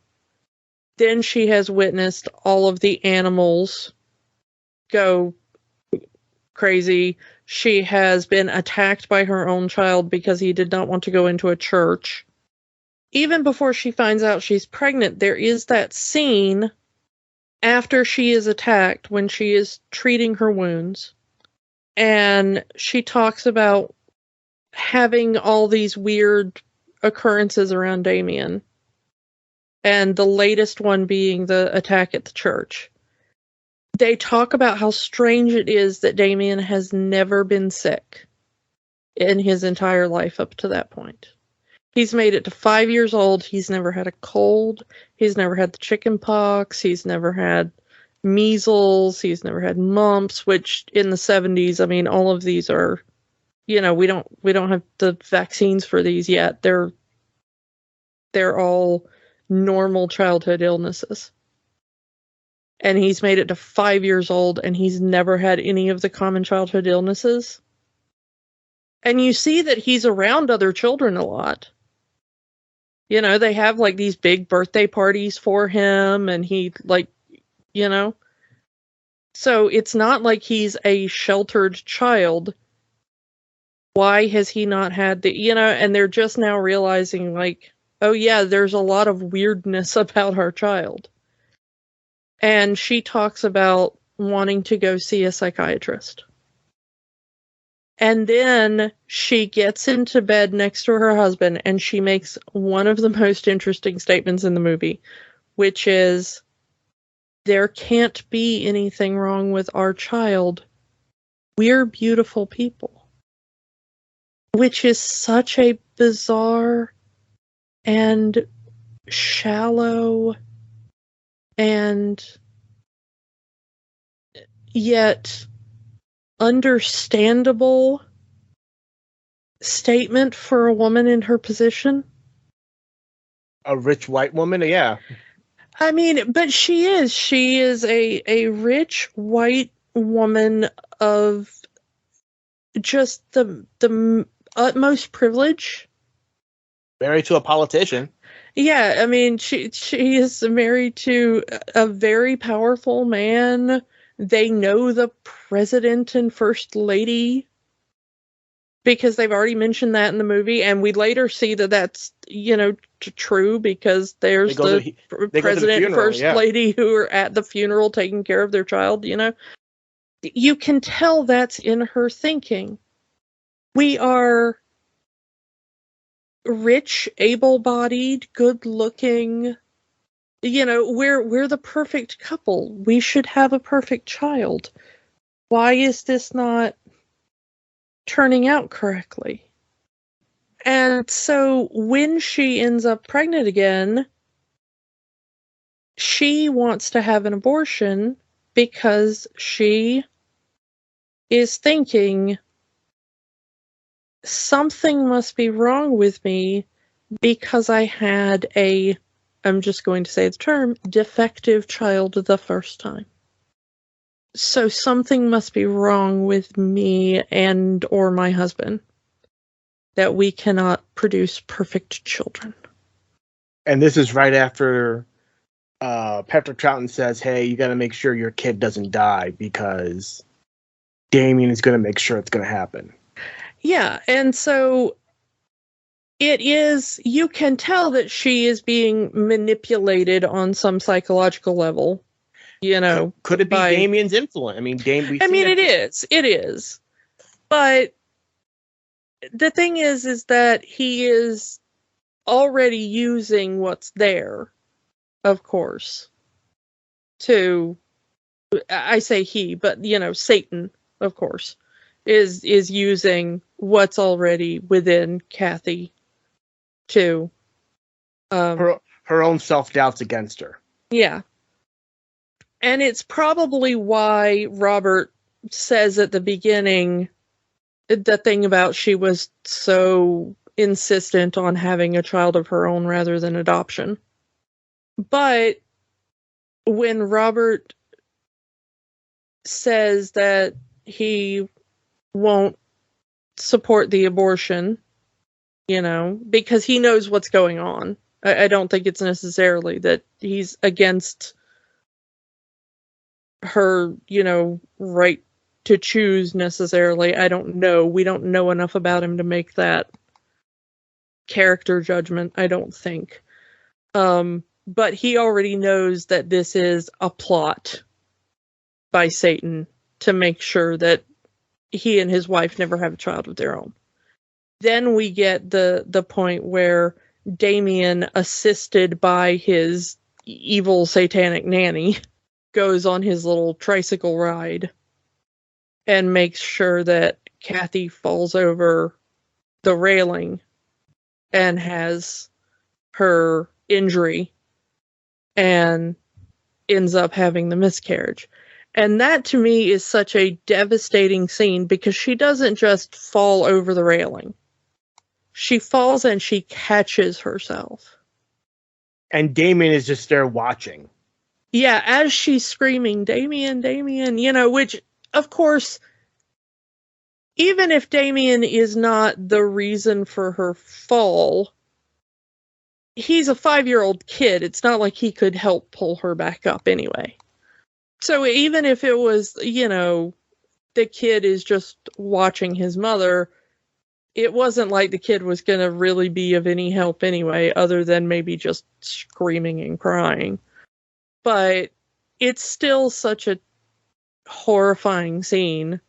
Then she has witnessed all of the animals go crazy. She has been attacked by her own child because he did not want to go into a church. Even before she finds out she's pregnant, there is that scene after she is attacked when she is treating her wounds. And she talks about having all these weird occurrences around Damien. And the latest one being the attack at the church. They talk about how strange it is that Damien has never been sick in his entire life up to that point. He's made it to 5 years old. He's never had a cold. He's never had the chicken pox. He's never had measles. He's never had mumps, which in the 70s, I mean, all of these are, we don't have the vaccines for these yet. They're all normal childhood illnesses. And he's made it to 5 years old, and he's never had any of the common childhood illnesses. And you see that he's around other children a lot. They have like these big birthday parties for him, and he so it's not like he's a sheltered child. Why has he not had and they're just now realizing like, oh yeah, there's a lot of weirdness about our child. And she talks about wanting to go see a psychiatrist. And then she gets into bed next to her husband, and she makes one of the most interesting statements in the movie, which is, there can't be anything wrong with our child. We're beautiful people. Which is such a bizarre and shallow and yet understandable statement for a woman in her position. A rich white woman, yeah. I mean, but she is a rich white woman of just the utmost privilege. Married to a politician. Yeah, I mean, she is married to a very powerful man. They know the president and first lady because they've already mentioned that in the movie, and we later see that that's, true because there's the president and first lady who are at the funeral taking care of their child, You can tell that's in her thinking. We are rich, able-bodied, good-looking. We're the perfect couple. We should have a perfect child. Why is this not turning out correctly? And so when she ends up pregnant again, she wants to have an abortion because she is thinking, something must be wrong with me because I had I'm just going to say the term, defective child the first time. So something must be wrong with me and or my husband that we cannot produce perfect children. And this is right after Patrick Troughton says, hey, you got to make sure your kid doesn't die because Damien is going to make sure it's going to happen. Yeah, and so you can tell that she is being manipulated on some psychological level, Could it be Damien's influence? I mean, it is. But the thing is that he is already using what's there, of course, I say he, but, Satan, of course, is using what's already within Kathy to her own self-doubts against her. Yeah. And it's probably why Robert says at the beginning the thing about she was so insistent on having a child of her own rather than adoption. But when Robert says that he won't support the abortion, because he knows what's going on. I don't think it's necessarily that he's against her, right to choose necessarily. I don't know. We don't know enough about him to make that character judgment, I don't think. But he already knows that this is a plot by Satan to make sure that he and his wife never have a child of their own. Then we get the point where Damien, assisted by his evil satanic nanny, goes on his little tricycle ride and makes sure that Kathy falls over the railing and has her injury and ends up having the miscarriage. And that to me is such a devastating scene because she doesn't just fall over the railing. She falls and she catches herself. And Damien is just there watching. Yeah, as she's screaming, Damien, Damien, which, of course, even if Damien is not the reason for her fall, he's a 5-year-old kid. It's not like he could help pull her back up anyway. So even if it was, the kid is just watching his mother, it wasn't like the kid was going to really be of any help anyway, other than maybe just screaming and crying. But it's still such a horrifying scene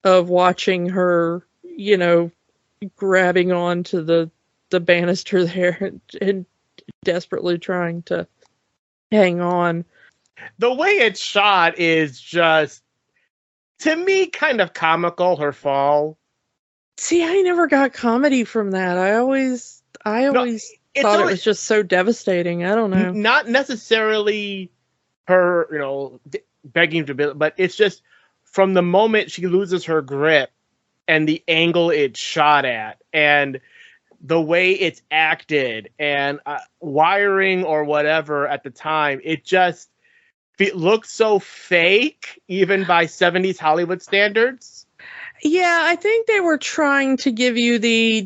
of watching her, grabbing onto the banister there and desperately trying to hang on. The way it's shot is just, to me, kind of comical, her fall. See, I never got comedy from that. I always thought it was just so devastating. I don't know. Not necessarily her, begging to be, but it's just from the moment she loses her grip and the angle it's shot at and the way it's acted and wiring or whatever at the time, it looks so fake, even by 70s Hollywood standards. Yeah, I think they were trying to give you the,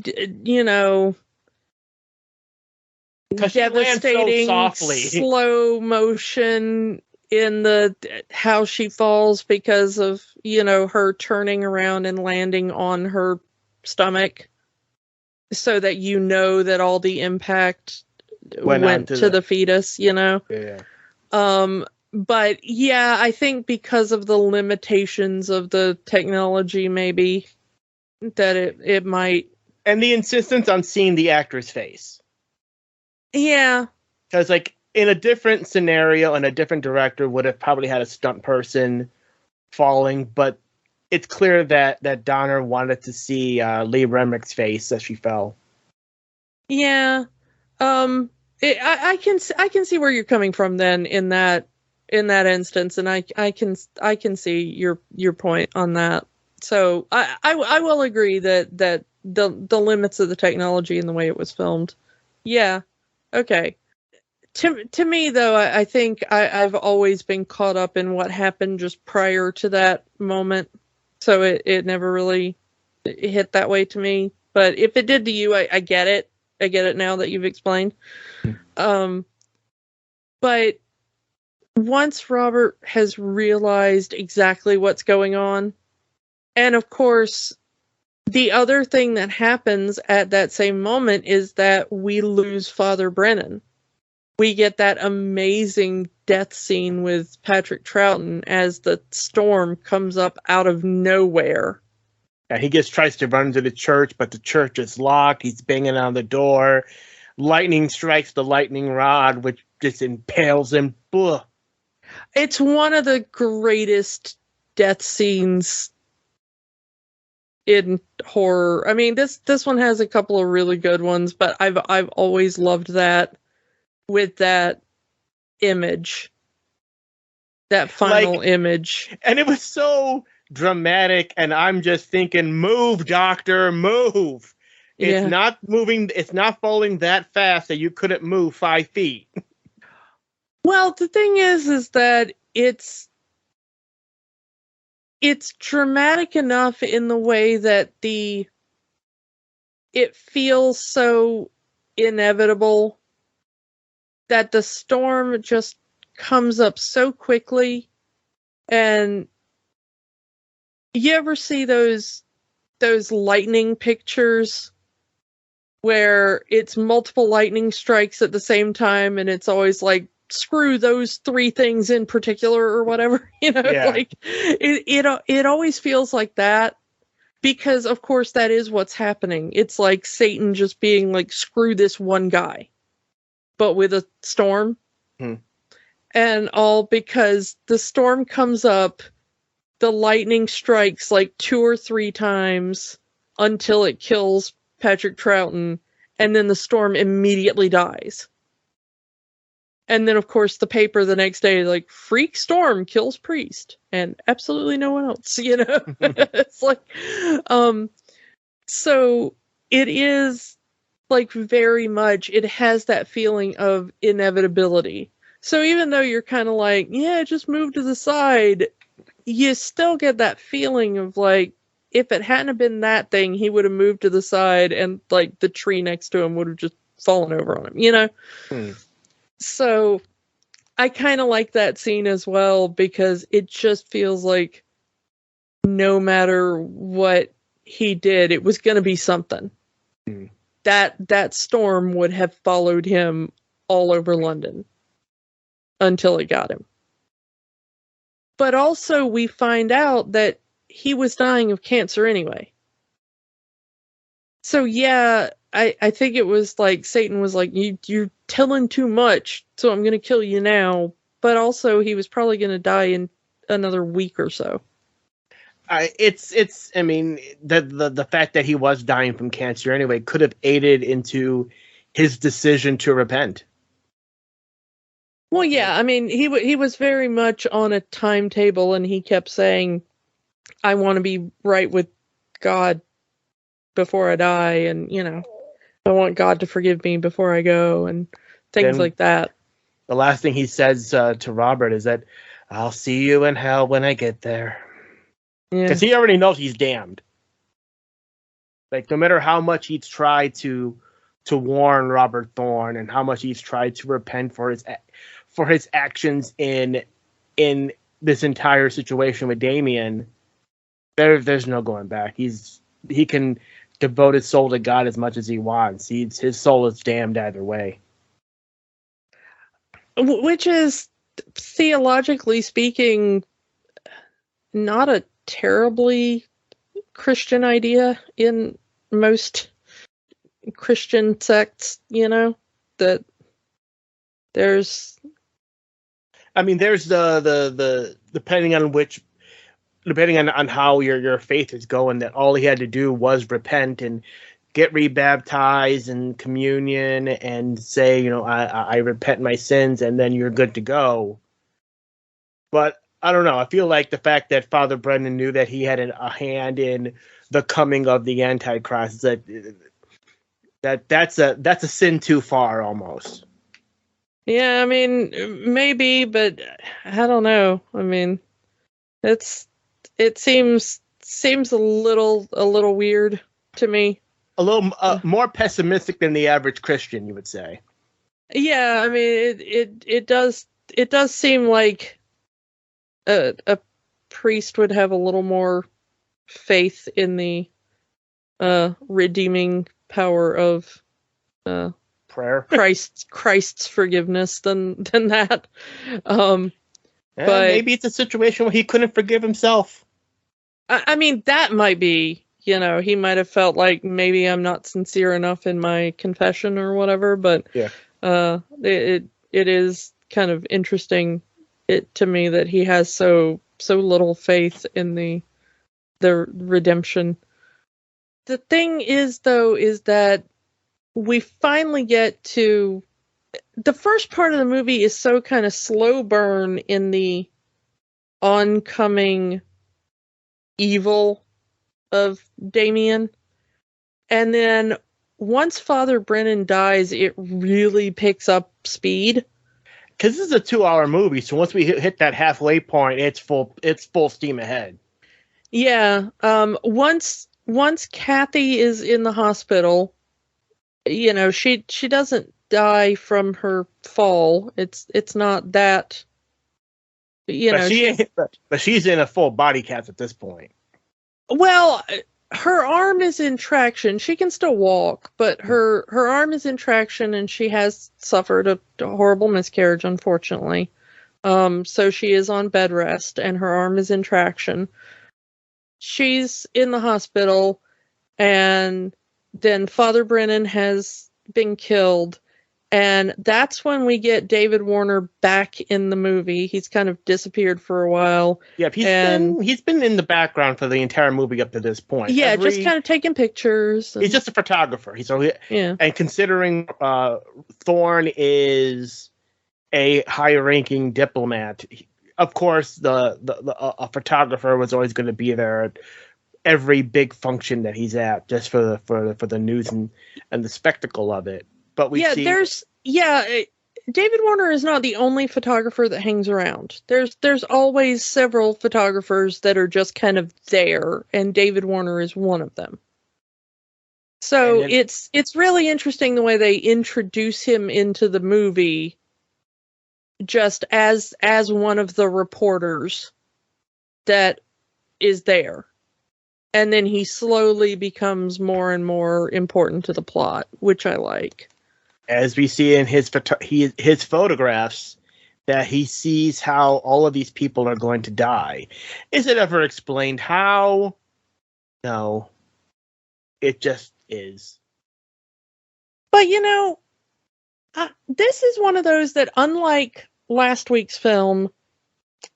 devastating, so softly, slow motion in how she falls because of, her turning around and landing on her stomach, so that that all the impact went to the fetus, Yeah. But yeah, I think because of the limitations of the technology, maybe that it might. And the insistence on seeing the actor's face. Yeah. Because, in a different scenario and a different director would have probably had a stunt person falling, but it's clear that Donner wanted to see Lee Remick's face as she fell. Yeah. I can see where you're coming from then in that instance, and I can see your point on that. So I will agree that the limits of the technology and the way it was filmed. Yeah. Okay. To me though, I think I've always been caught up in what happened just prior to that moment. So it never really hit that way to me. But if it did to you, I get it. I get it now that you've explained. But once Robert has realized exactly what's going on, and of course, the other thing that happens at that same moment is that we lose Father Brennan. We get that amazing death scene with Patrick Troughton as the storm comes up out of nowhere. And he tries to run to the church, but the church is locked. He's banging on the door. Lightning strikes the lightning rod, which just impales him. Ugh. It's one of the greatest death scenes in horror. I mean, this one has a couple of really good ones, but I've always loved that with that image, that final image. And it was so dramatic, and I'm just thinking, move, doctor, move. It's Yeah. not moving. It's not falling that fast that you couldn't move 5 feet. Well, the thing is that it's dramatic enough in the way that it feels so inevitable that the storm just comes up so quickly. And you ever see those lightning pictures where it's multiple lightning strikes at the same time, and it's always like, screw those 3 things in particular or whatever, Yeah. Like it always feels like that, because of course that is what's happening. It's like Satan just being like, screw this one guy, but with a storm. And all because the storm comes up, the lightning strikes like 2 or 3 times until it kills Patrick Troughton, and then the storm immediately dies. And then, of course, the paper the next day is like, freak storm kills priest, and absolutely no one else, It's like, so it is like very much, it has that feeling of inevitability. So even though you're kind of like, yeah, just move to the side, you still get that feeling of like, if it hadn't been that thing, he would have moved to the side, and like the tree next to him would have just fallen over on him, So I kind of like that scene as well, because it just feels like no matter what he did, it was going to be something. That storm would have followed him all over London until it got him. But also we find out that he was dying of cancer anyway. So yeah, I think it was like Satan was like, you're telling too much, so I'm going to kill you now. But also he was probably going to die in another week or so. I mean, the fact that he was dying from cancer anyway could have aided into his decision to repent. Well, yeah, I mean, he was very much on a timetable, and he kept saying, I want to be right with God before I die, and, I want God to forgive me before I go, and things like that. The last thing he says to Robert is that, I'll see you in hell when I get there. Because he already knows he's damned. Like, no matter how much he's tried to warn Robert Thorne, and how much he's tried to repent for his actions in this entire situation with Damien, there's no going back. He can devote his soul to God as much as he wants. His soul is damned either way. Which is, theologically speaking, not a terribly Christian idea in most Christian sects, that there's... I mean, there's the depending on how your faith is going, that all he had to do was repent and get rebaptized and communion and say, I repent my sins, and then you're good to go. But I don't know. I feel like the fact that Father Brendan knew that he had a hand in the coming of the Antichrist, that's a sin too far almost. Yeah, I mean, maybe, but I don't know. I mean, it seems a little weird to me. A little more pessimistic than the average Christian, you would say. Yeah, I mean, it does seem like a priest would have a little more faith in the redeeming power of prayer, Christ's forgiveness than that. But maybe it's a situation where he couldn't forgive himself. I mean, that might be, he might have felt like maybe I'm not sincere enough in my confession or whatever, but yeah. It is kind of interesting to me that he has so little faith in the redemption. The thing is, though, is that we finally get to the first part of the movie is so kind of slow burn in the oncoming evil of Damien. And then once Father Brennan dies, it really picks up speed. Because this is a 2-hour movie, so once we hit that halfway point, it's full steam ahead. Yeah. Once Kathy is in the hospital, you know, she doesn't die from her fall. It's not that, you know. But she's in a full body cast at this point. Well, her arm is in traction. She can still walk, but her arm is in traction, and she has suffered a horrible miscarriage, unfortunately. So she is on bed rest, and her arm is in traction. She's in the hospital, and then Father Brennan has been killed, and that's when we get David Warner back in the movie. He's kind of disappeared for a while. Yeah, he's been in the background for the entire movie up to this point. Yeah, just kind of taking pictures. He's just a photographer. And considering Thorne is a high-ranking diplomat, of course, a photographer was always going to be there at every big function that he's at, just for the news and the spectacle of it. But David Warner is not the only photographer that hangs around. There's always several photographers that are just kind of there, and David Warner is one of them. So it's really interesting the way they introduce him into the movie, just as one of the reporters that is there. And then he slowly becomes more and more important to the plot, which I like. As we see in his photographs, that he sees how all of these people are going to die. Is it ever explained how? No. It just is. But, you know, this is one of those that, unlike last week's film,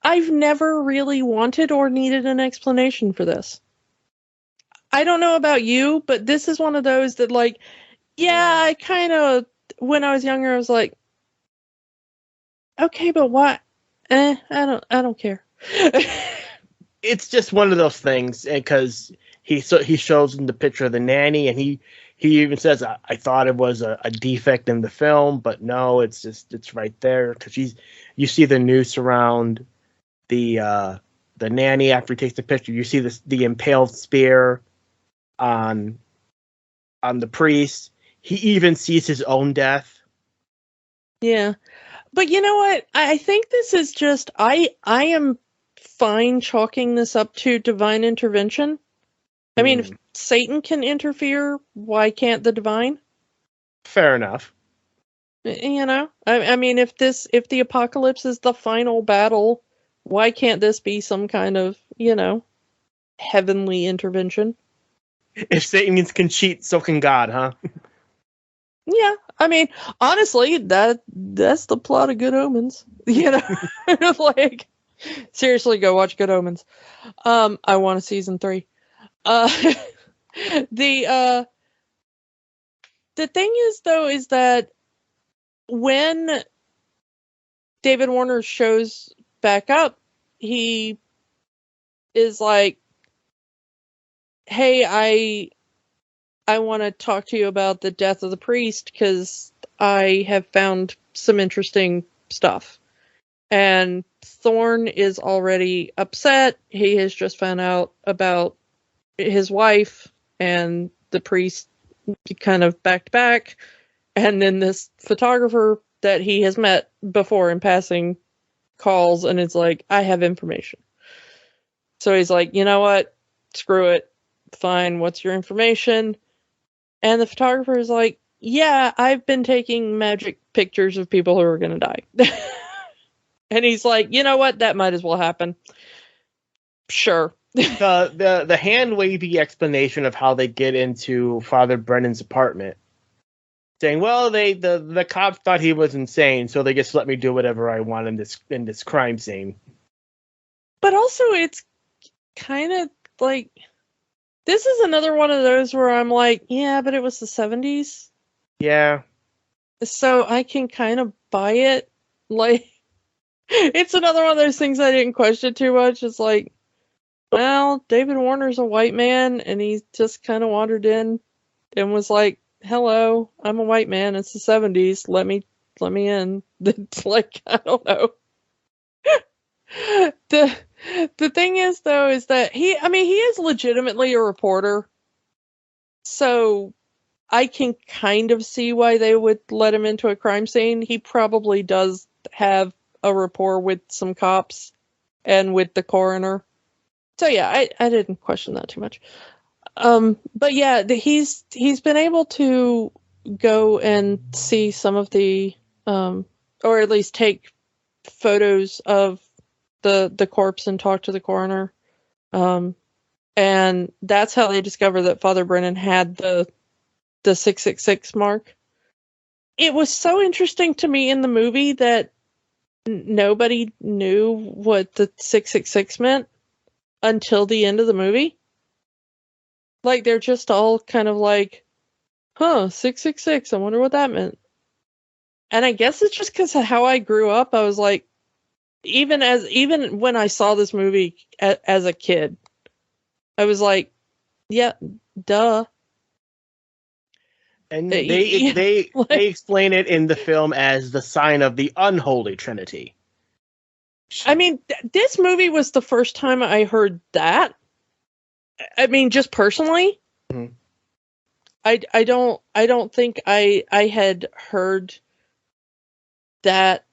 I've never really wanted or needed an explanation for this. I don't know about you, but this is one of those that, like, yeah, I kind of, when I was younger, I was like, okay, but what? I don't care. It's just one of those things, because he shows him the picture of the nanny, and he even says, I thought it was a defect in the film, but no, it's right there, because you see the noose around the nanny after he takes the picture. You see the impaled spear on the priest. He even sees his own death. Yeah. But you know what? I think this is just, I am fine chalking this up to divine intervention. I mean, if Satan can interfere, why can't the divine? Fair enough. You know? I mean, if the apocalypse is the final battle, why can't this be some kind of, you know, heavenly intervention? If Satan can cheat, so can God, huh? Yeah, I mean, honestly, that's the plot of Good Omens. You know, like, seriously, go watch Good Omens. I want a season 3. The thing is, though, is that when David Warner shows back up, he is like, hey, I want to talk to you about the death of the priest, because I have found some interesting stuff. And Thorne is already upset. He has just found out about his wife and the priest kind of back. And then this photographer that he has met before in passing calls and is like, I have information. So he's like, you know what? Screw it. Fine. What's your information? And the photographer is like, yeah, I've been taking magic pictures of people who are going to die. And he's like, you know what? That might as well happen. Sure. The hand-wavy explanation of how they get into Father Brennan's apartment, saying, well, the cops thought he was insane, so they just let me do whatever I want in this crime scene. But also, it's kind of like, this is another one of those where I'm like, yeah, but it was the 70s. Yeah. So I can kind of buy it. Like, it's another one of those things I didn't question too much. It's like, well, David Warner's a white man, and he just kind of wandered in and was like, hello, I'm a white man. It's the 70s. Let me in. It's like, I don't know. The thing is, though, is that he is legitimately a reporter. So I can kind of see why they would let him into a crime scene. He probably does have a rapport with some cops and with the coroner. So yeah, I didn't question that too much. But yeah, he's been able to go and see some of the, or at least take photos of the corpse and talk to the coroner. And that's how they discover that Father Brennan had the 666 mark. It was so interesting to me in the movie that nobody knew what the 666 meant until the end of the movie. Like, they're just all kind of like, huh, 666, I wonder what that meant. And I guess it's just because of how I grew up. I was like, even when I saw this movie as a kid, I was like, yeah, duh. And they explain it in the film as the sign of the unholy trinity. I mean, this movie was the first time I heard that. I mean, just personally, mm-hmm. I don't think I had heard that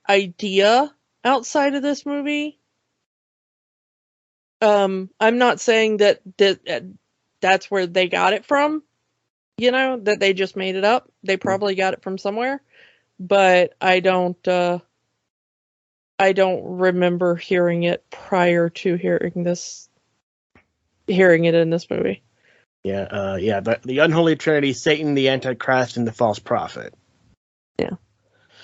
idea outside of this movie. I'm not saying that that's where they got it from, that they just made it up. They probably got it from somewhere, but I don't remember hearing it prior to hearing it in this movie. Yeah, the unholy trinity, Satan, the Antichrist, and the false prophet. Yeah.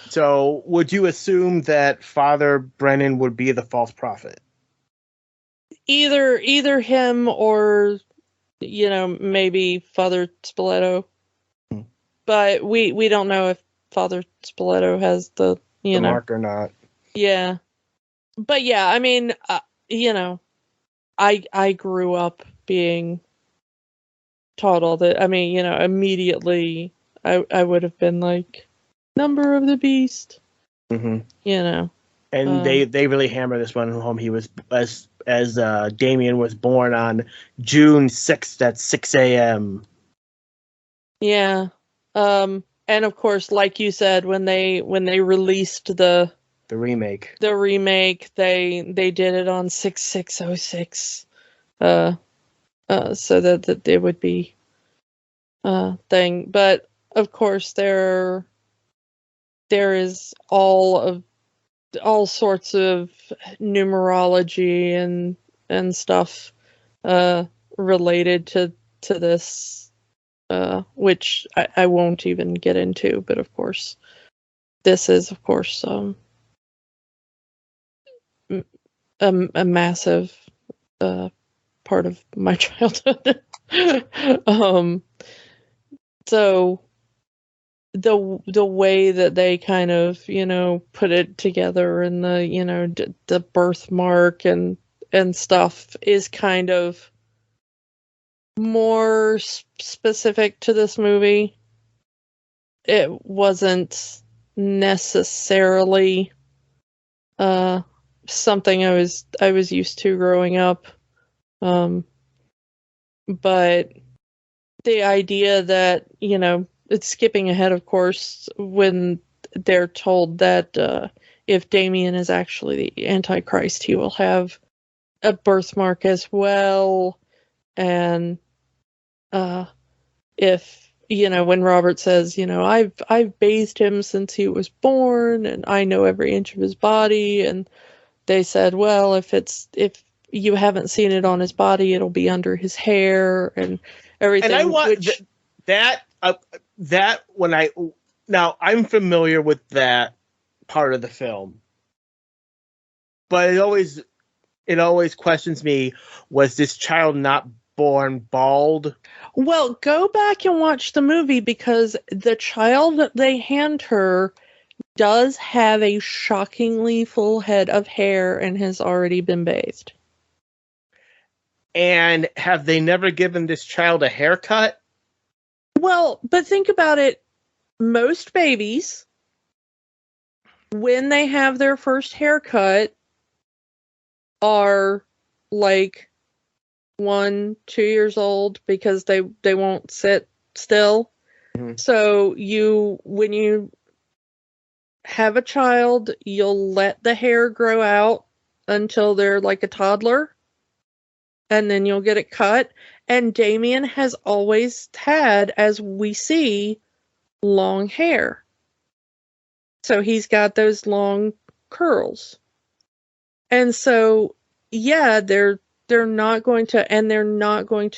So, would you assume that Father Brennan would be the false prophet? Either him or, maybe Father Spoleto. But we don't know if Father Spoleto has the mark or not. Yeah. But yeah, I mean, I grew up being taught all that. I mean, immediately I would have been like, number of the beast. Mm-hmm. And they really hammer this one home. He was as Damien was born on June 6th at 6 a.m. Yeah. And of course, like you said, when they released the remake, they did it on 6606. So that it would be thing. But of course, there is all sorts of numerology and stuff related to this, which I won't even get into. But of course, this is of course a massive part of my childhood. So the way that they kind of put it together and the the birthmark and stuff is kind of more specific to this movie. It wasn't necessarily something I was used to growing up, but the idea that it's skipping ahead, of course, when they're told that if Damien is actually the Antichrist, he will have a birthmark as well. And if when Robert says, I've bathed him since he was born, and I know every inch of his body, and they said, well, if you haven't seen it on his body, it'll be under his hair and everything. And I want that when now I'm familiar with that part of the film, but it always questions me, was this child not born bald? Well, go back and watch the movie, because the child that they hand her does have a shockingly full head of hair and has already been bathed. And have they never given this child a haircut? Well, but think about it. Most babies, when they have their first haircut, are like 1, 2 years old because they won't sit still. Mm-hmm. So when you have a child, you'll let the hair grow out until they're like a toddler, and then you'll get it cut. And Damien has always had, as we see, long hair. So he's got those long curls. And so, yeah, they're not going to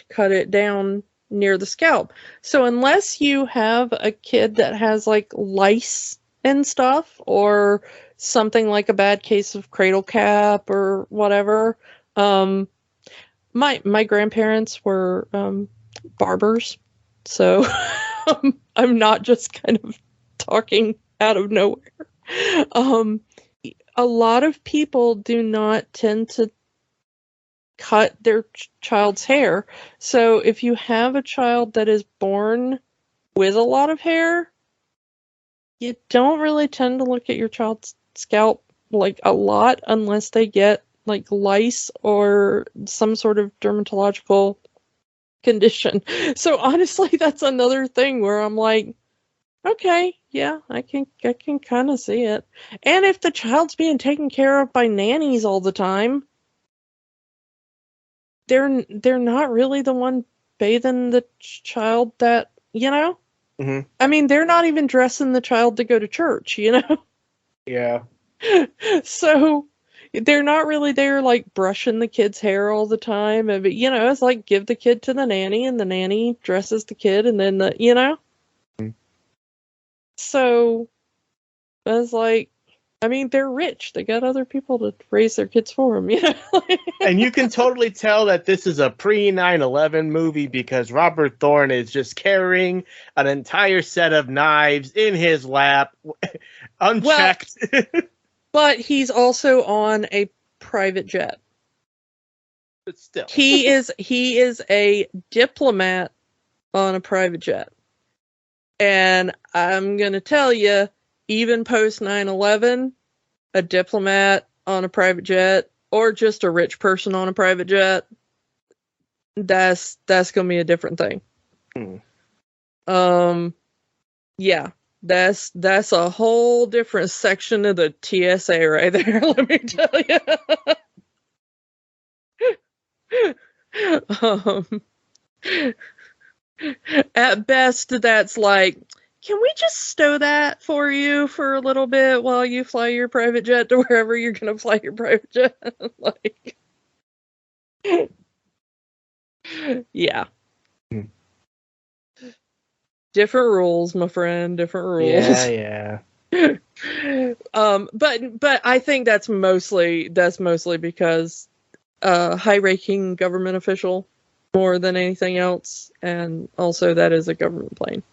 cut it down near the scalp. So unless you have a kid that has like lice and stuff, or something like a bad case of cradle cap or whatever, my grandparents were barbers, so I'm not just kind of talking out of nowhere. A lot of people do not tend to cut their child's hair. So if you have a child that is born with a lot of hair, you don't really tend to look at your child's scalp like a lot unless they get like lice or some sort of dermatological condition. So honestly, that's another thing where I'm like, okay, yeah, I can kind of see it. And if the child's being taken care of by nannies all the time, they're not really the one bathing the child that, you know? Mm-hmm. I mean, they're not even dressing the child to go to church, you know? Yeah. So they're not really there like brushing the kid's hair all the time. But, you know, it's like give the kid to the nanny and the nanny dresses the kid and then you know? Mm-hmm. So I was like, I mean, they're rich. They got other people to raise their kids for them, you know? And you can totally tell that this is a pre-9/11 movie because Robert Thorne is just carrying an entire set of knives in his lap, unchecked. Well, but he's also on a private jet. But still. He is a diplomat on a private jet. And I'm going to tell you, even post 9/11, a diplomat on a private jet or just a rich person on a private jet, that's going to be a different thing. Yeah, that's a whole different section of the TSA right there, let me tell you. At best, that's like, can we just stow that for you for a little bit while you fly your private jet to wherever you're going to fly your private jet? Like, yeah. Different rules, my friend. Different rules. Yeah. But I think that's mostly because high-ranking government official more than anything else, and also that is a government plane,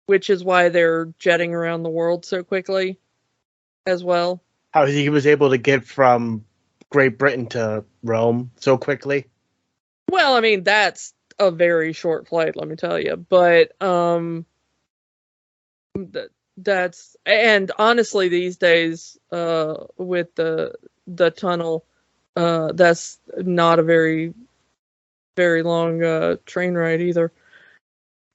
which is why they're jetting around the world so quickly as well. How he was able to get from Great Britain to Rome so quickly? Well, I mean, that's a very short flight, let me tell you. But that's, and honestly, these days, with the tunnel, that's not a very, very long train ride either.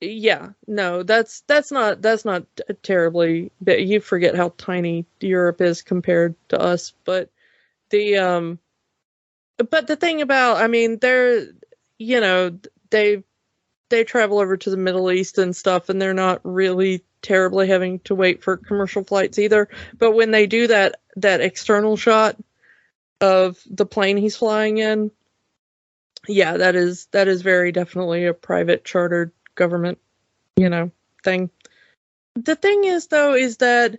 Yeah, no, that's not terribly. You forget how tiny Europe is compared to us, but the thing about, I mean, they're, you know, they travel over to the Middle East and stuff, and they're not really terribly having to wait for commercial flights either. But when they do that external shot of the plane he's flying in, yeah, that is very definitely a private chartered government, you know, thing. The thing is, though, is that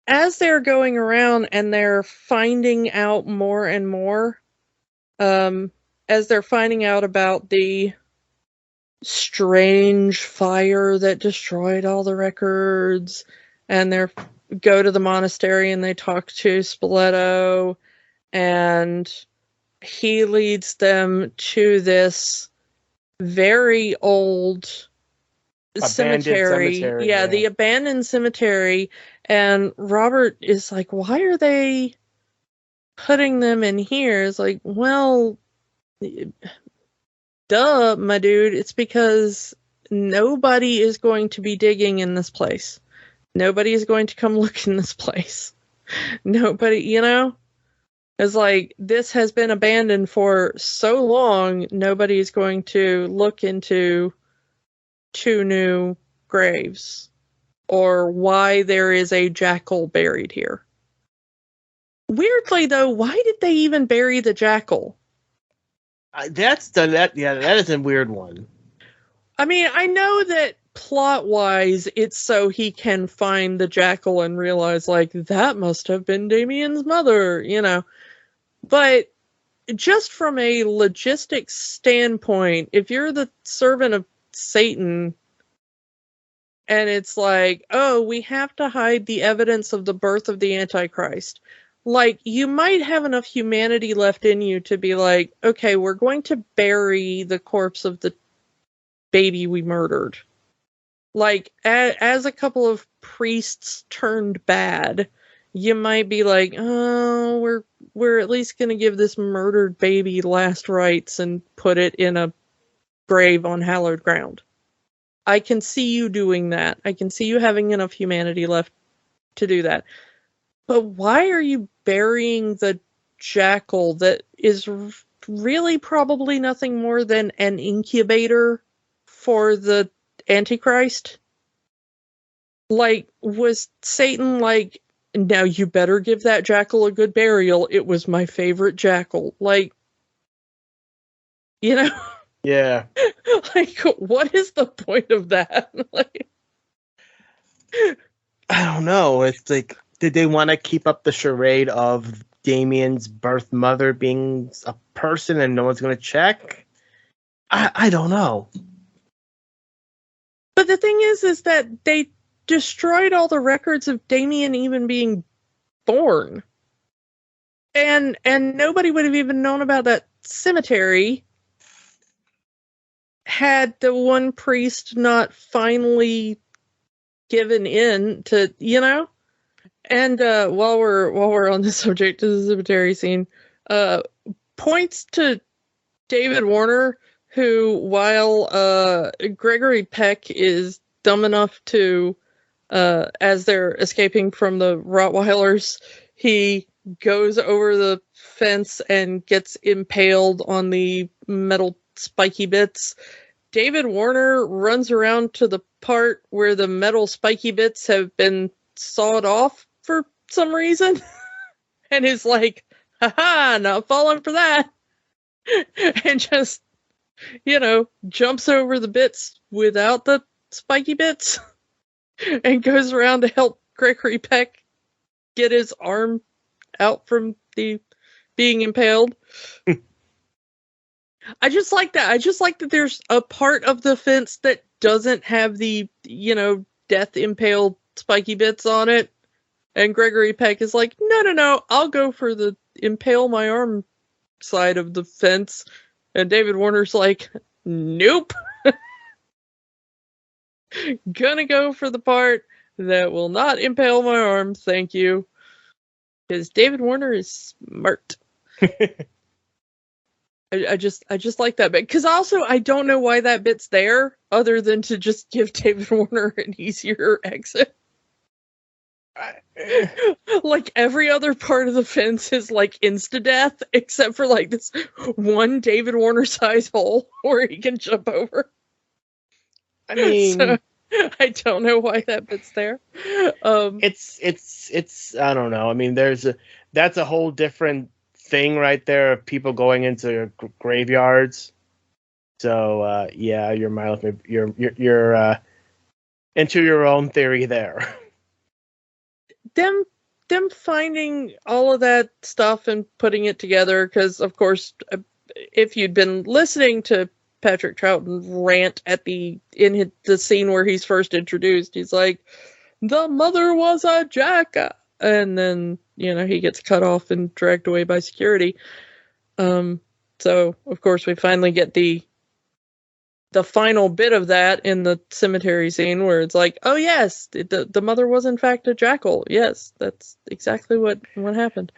as they're going around and they're finding out more and more, as they're finding out about the strange fire that destroyed all the records, and they go to the monastery and they talk to Spoleto, and he leads them to this very old cemetery. Yeah, the abandoned cemetery. And Robert is like, why are they putting them in here? It's like, well, duh, my dude. It's because nobody is going to be digging in this place. Nobody is going to come look in this place. Nobody, you know? It's like, this has been abandoned for so long, nobody is going to look into 2 new graves or why there is a jackal buried here. Weirdly, though, why did they even bury the jackal? That is a weird one. I mean, I know that plot-wise, it's so he can find the jackal and realize, like, that must have been Damien's mother, you know. But just from a logistics standpoint, if you're the servant of Satan, and it's like, oh, we have to hide the evidence of the birth of the Antichrist. Like, you might have enough humanity left in you to be like, okay, we're going to bury the corpse of the baby we murdered. Like, as a couple of priests turned bad, you might be like, oh, we're at least going to give this murdered baby last rites and put it in a grave on hallowed ground. I can see you doing that. I can see you having enough humanity left to do that. But why are you burying the jackal that is really probably nothing more than an incubator for the Antichrist? Like, was Satan like, now you better give that jackal a good burial. It was my favorite jackal. Like, you know? Yeah. Like, what is the point of that? Like, I don't know. It's like, did they want to keep up the charade of Damien's birth mother being a person and no one's going to check? I don't know. But the thing is that they destroyed all the records of Damien even being born. And nobody would have even known about that cemetery had the one priest not finally given in to, you know? And while we're on the subject of the cemetery scene, points to David Warner, who, while Gregory Peck is dumb enough to, as they're escaping from the Rottweilers, he goes over the fence and gets impaled on the metal spiky bits. David Warner runs around to the part where the metal spiky bits have been sawed off for some reason and is like, haha, not falling for that. And just, you know, jumps over the bits without the spiky bits and goes around to help Gregory Peck get his arm out from the being impaled. I just like that. I just like that there's a part of the fence that doesn't have the, you know, death impaled spiky bits on it. And Gregory Peck is like, no, I'll go for the impale my arm side of the fence. And David Warner's like, nope. Gonna go for the part that will not impale my arm, thank you. Because David Warner is smart. I just like that bit. Because also, I don't know why that bit's there, other than to just give David Warner an easier exit. Like, every other part of the fence is like insta-death, except for like this one David Warner size hole where he can jump over. I mean, so, I don't know why that bit's there. It's I don't know. I mean, that's a whole different thing right there of people going into graveyards. So yeah, you're into your own theory there. Them finding all of that stuff and putting it together, because of course, if you'd been listening to Patrick Troughton rant in the scene where he's first introduced, he's like, the mother was a jacka, and then, you know, he gets cut off and dragged away by security. So of course we finally get the the final bit of that in the cemetery scene where it's like, oh yes, the mother was in fact a jackal. Yes, that's exactly what happened.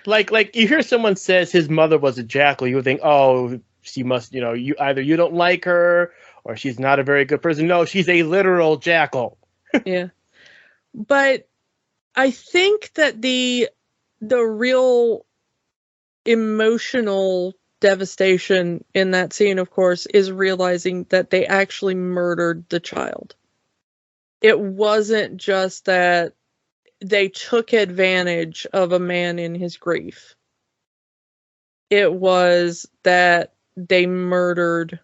Like you hear someone says his mother was a jackal, you would think, oh, she must, you either you don't like her or she's not a very good person. No, she's a literal jackal. Yeah. But I think that the real emotional devastation in that scene, of course, is realizing that they actually murdered the child. It wasn't just that they took advantage of a man in his grief. It was that they murdered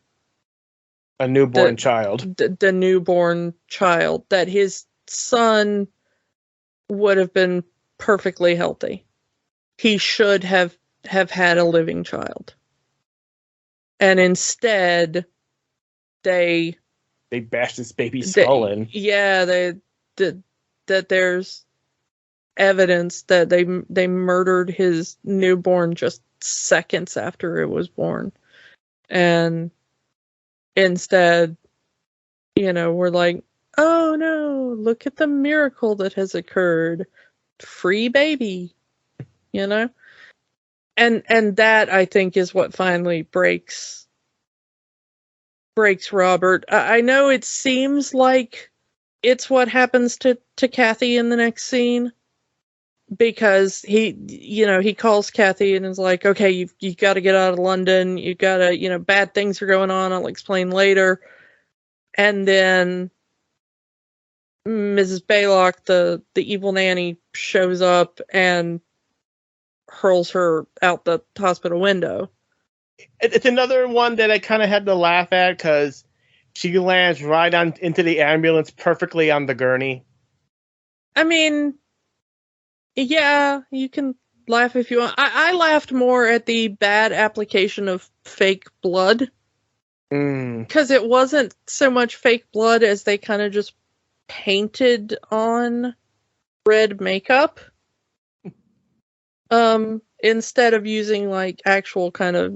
a newborn child. The newborn child, that his son would have been perfectly healthy. He should have had a living child. And instead, they bashed this baby's skull in. Yeah, that there's evidence that they murdered his newborn just seconds after it was born. And instead, we're like, oh no, look at the miracle that has occurred. Free baby, And that, I think, is what finally breaks Robert. I know it seems like it's what happens to Kathy in the next scene, because he calls Kathy and is like, okay, you got to get out of London. You got to, bad things are going on. I'll explain later. And then Mrs. Baylock, the evil nanny, shows up and hurls her out the hospital window. It's another one that I kind of had to laugh at because she lands right on into the ambulance perfectly on the gurney. I mean, yeah, you can laugh if you want. I laughed more at the bad application of fake blood. Because it wasn't so much fake blood as they kind of just painted on red makeup. Instead of using like actual kind of,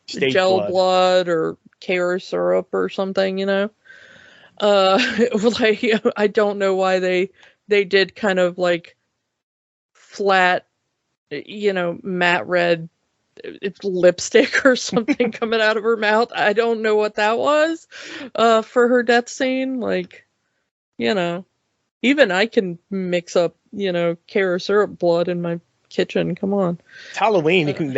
State gel blood or carrot syrup or something, like, I don't know why they did kind of like flat, matte red lipstick or something coming out of her mouth. I don't know what that was for her death scene. Like, even I can mix up, carrot syrup blood in my kitchen. Come on, it's Halloween. You can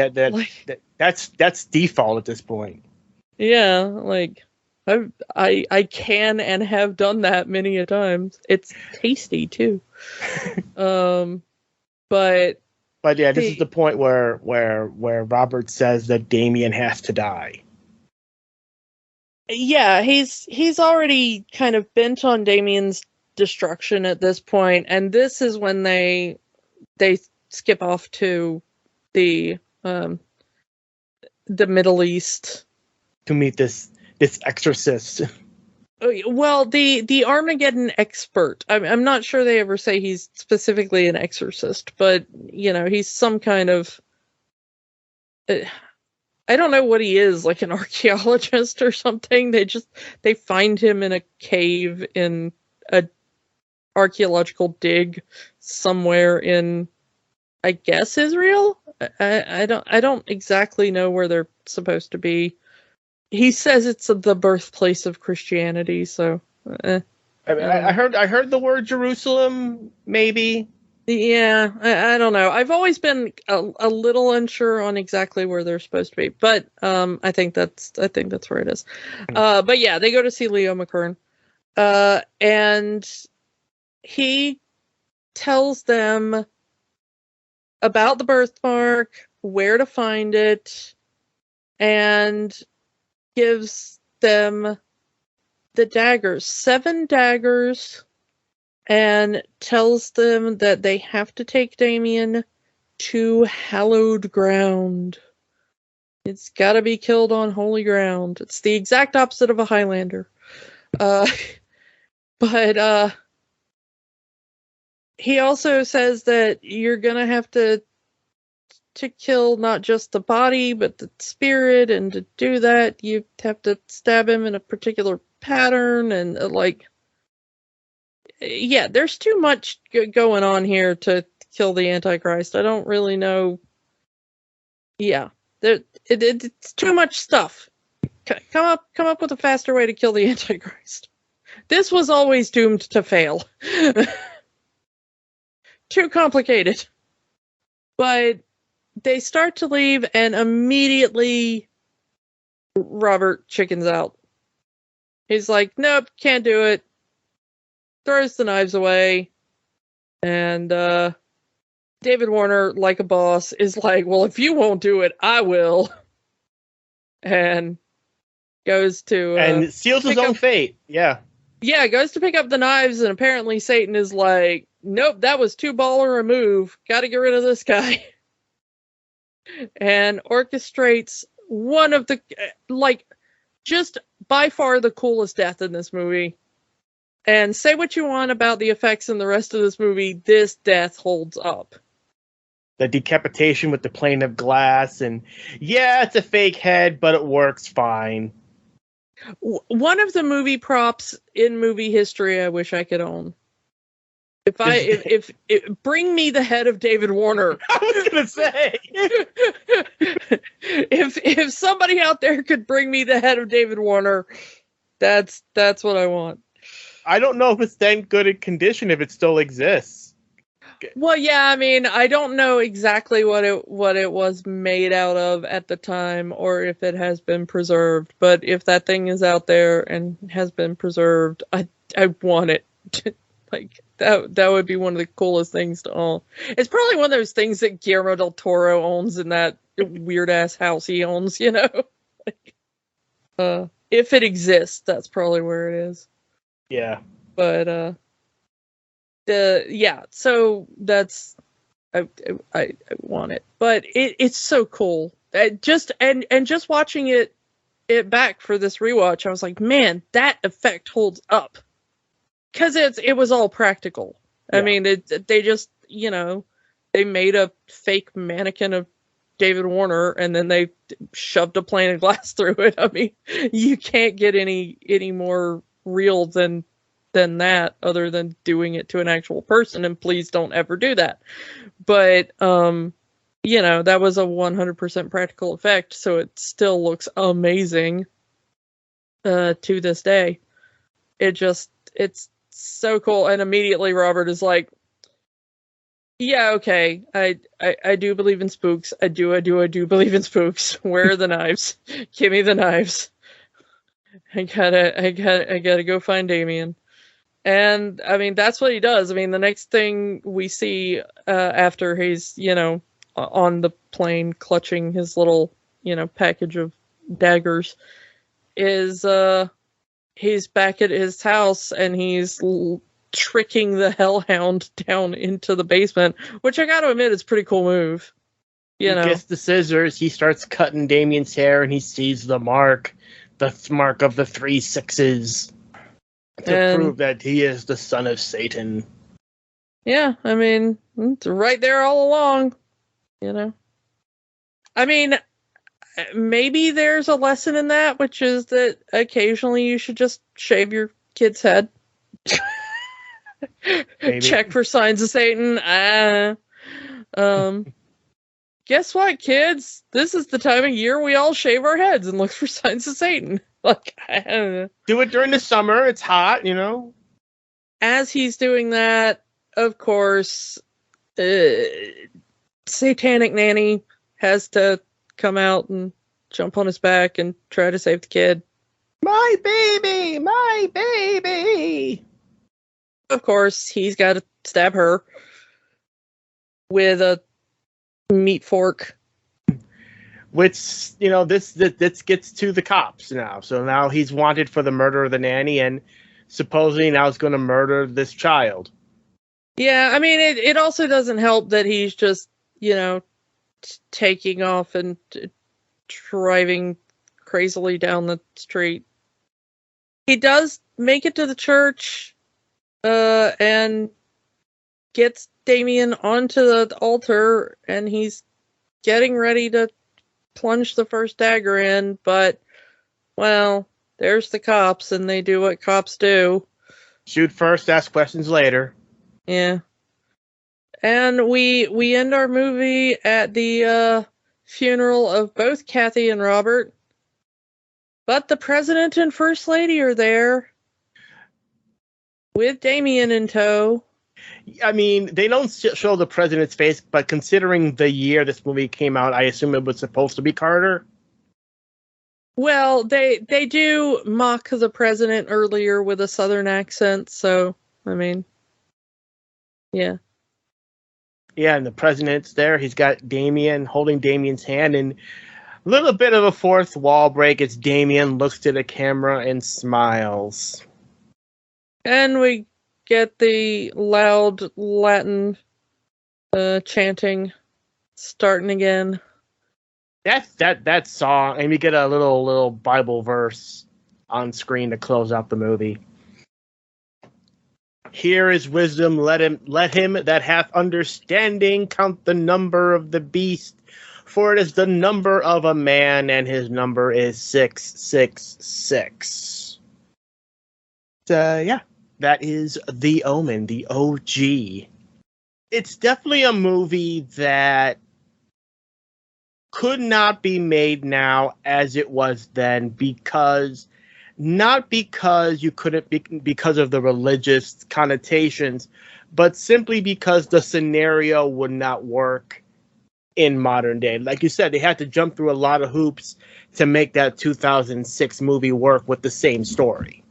that's default at this point. Yeah, like I can and have done that many a times. It's tasty too. But yeah, this is the point where Robert says that Damien has to die. Yeah, he's already kind of bent on Damien's destruction at this point, and this is when they skip off to the Middle East to meet this exorcist. Well, the Armageddon expert. I'm not sure they ever say he's specifically an exorcist, but he's some kind of. I don't know what he is, like an archaeologist or something. They find him in a cave in a archaeological dig somewhere in, I guess, Israel. I don't exactly know where they're supposed to be. He says it's the birthplace of Christianity, so. I heard the word Jerusalem, maybe. Yeah, I don't know. I've always been a little unsure on exactly where they're supposed to be, but I think that's where it is. But yeah, they go to see Leo McKern, and he tells them about the birthmark, where to find it, and gives them the daggers, 7 daggers, and tells them that they have to take Damien to hallowed ground. It's got to be killed on holy ground. It's the exact opposite of a Highlander. But he also says that you're gonna have to to kill not just the body, but the spirit, and to do that, you have to stab him in a particular pattern, and yeah, there's too much going on here to kill the Antichrist. I don't really know. Yeah, it's too much stuff. Come up with a faster way to kill the Antichrist. This was always doomed to fail. Too complicated. But they start to leave, and immediately Robert chickens out. He's like, nope, can't do it. Throws the knives away. And David Warner, like a boss, is like, well, if you won't do it, I will. And goes to... and seals his own fate. Yeah. Yeah, goes to pick up the knives, and apparently Satan is like, nope, that was too baller a move. Gotta get rid of this guy. And orchestrates one of the, just by far the coolest death in this movie. And say what you want about the effects in the rest of this movie, this death holds up. The decapitation with the plane of glass, and yeah, it's a fake head, but it works fine. One of the movie props in movie history I wish I could own. If bring me the head of David Warner. I was gonna say, if somebody out there could bring me the head of David Warner, that's what I want. I don't know if it's then good in condition if it still exists. Well, yeah, I mean, I don't know exactly what it was made out of at the time, or if it has been preserved. But if that thing is out there and has been preserved, I want it. Like that would be one of the coolest things to own. It's probably one of those things that Guillermo del Toro owns in that weird ass house he owns, you know. If it exists, that's probably where it is. Yeah. But so that's I want it. But it's so cool. Just watching it back for this rewatch, I was like, man, that effect holds up. Because it was all practical. Yeah. I mean, they just, they made a fake mannequin of David Warner, and then they shoved a plane of glass through it. I mean, you can't get any more real than that, other than doing it to an actual person, and please don't ever do that. But, that was a 100% practical effect, so it still looks amazing to this day. It's so cool. And immediately Robert is like, yeah, okay, I do believe in spooks. I do believe in spooks. Where are the knives? Give me the knives. I gotta go find Damien. And I mean, that's what he does. I mean, the next thing we see after he's, on the plane clutching his little, package of daggers is he's back at his house, and he's tricking the hellhound down into the basement, which I gotta admit is a pretty cool move. He gets the scissors, he starts cutting Damien's hair, and he sees the mark of the 3 6s to prove that he is the son of Satan. Yeah, I mean, it's right there all along, I mean, maybe there's a lesson in that, which is that occasionally you should just shave your kid's head. Check for signs of Satan. Guess what, kids? This is the time of year we all shave our heads and look for signs of Satan. Like, I don't know. Do it during the summer. It's hot, As he's doing that, of course, Satanic Nanny has to come out and jump on his back and try to save the kid. My baby! My baby! Of course, he's got to stab her with a meat fork. Which, this gets to the cops now. So now he's wanted for the murder of the nanny, and supposedly now he's going to murder this child. Yeah, I mean, it also doesn't help that he's just, taking off and driving crazily down the street. He does make it to the church, and gets Damien onto the altar, and he's getting ready to plunge the first dagger in, but, well, there's the cops, and they do what cops do. Shoot first, ask questions later. Yeah. And we end our movie at the funeral of both Kathy and Robert. But the president and first lady are there with Damien in tow. I mean, they don't show the president's face, but considering the year this movie came out, I assume it was supposed to be Carter. Well, they do mock the president earlier with a southern accent, so, I mean, yeah. Yeah, and the president's there. He's got Damien holding Damien's hand, and a little bit of a fourth wall break. It's Damien looks to the camera and smiles. And we get the loud Latin chanting starting again. That song, and we get a little Bible verse on screen to close out the movie. Here is wisdom, let him that hath understanding count the number of the beast, for it is the number of a man, and his number is 666. Yeah, that is The Omen, the OG. It's definitely a movie that could not be made now as it was then, not because you couldn't be because of the religious connotations, but simply because the scenario would not work in modern day. Like you said, they had to jump through a lot of hoops to make that 2006 movie work with the same story.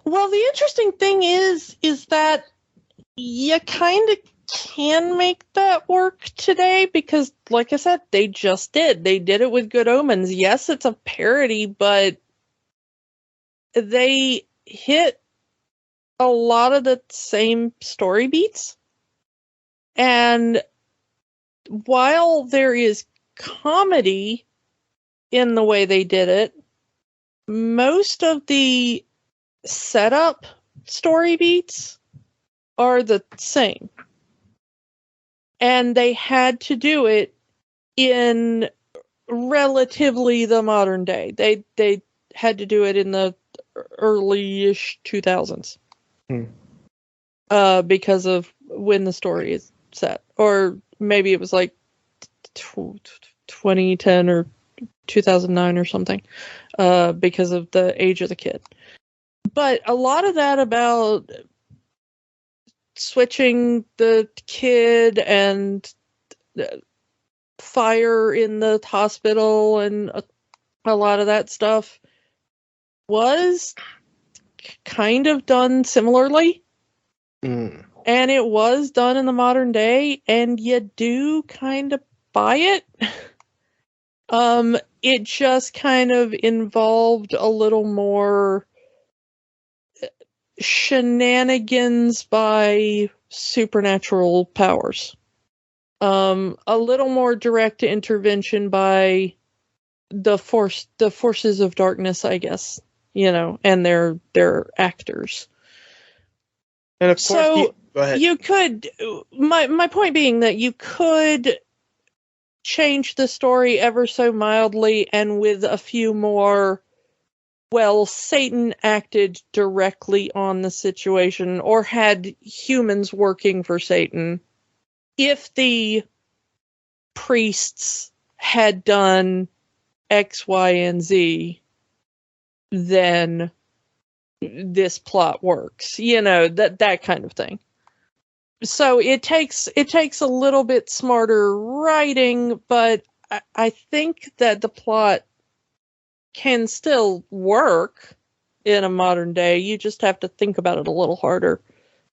Well, the interesting thing is that you kind of can make that work today because, like I said, they just did. They did it with Good Omens. Yes, it's a parody, but they hit a lot of the same story beats. And while there is comedy in the way they did it, most of the setup story beats are the same. And they had to do it in relatively the modern day. They had to do it in the early-ish 2000s. Because of when the story is set. Or maybe it was like 2010 or 2009 or something. Because of the age of the kid. But a lot of that about switching the kid and fire in the hospital and a lot of that stuff was kind of done similarly. And it was done in the modern day, and you do kind of buy it. It just kind of involved a little more shenanigans by supernatural powers. A little more direct intervention by the forces of darkness, I guess, and their actors. And of course, go ahead. You could, my point being that you could change the story ever so mildly and with a few more, well, Satan acted directly on the situation or had humans working for Satan. If the priests had done X, Y, and Z, then this plot works. That kind of thing. So it takes a little bit smarter writing, but I think that the plot can still work in a modern day. You just have to think about it a little harder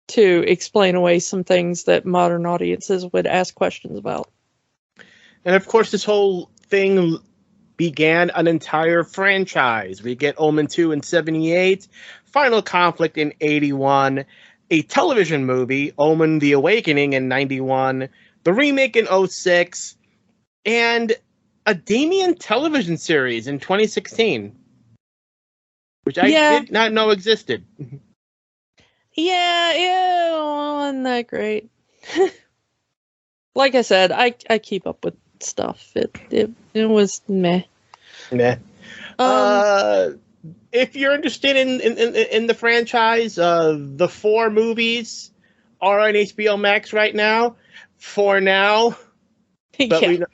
to explain away some things that modern audiences would ask questions about. And of course, this whole thing began an entire franchise. We get Omen 2 in 78, Final Conflict in 81, a television movie, Omen The Awakening in 91, the remake in 06, and a Damien television series in 2016, which I did not know existed. Yeah, wasn't that great. Like I said, I keep up with stuff. It was meh. Meh. If you're interested in the franchise, the 4 movies are on HBO Max right now. For now, but yeah.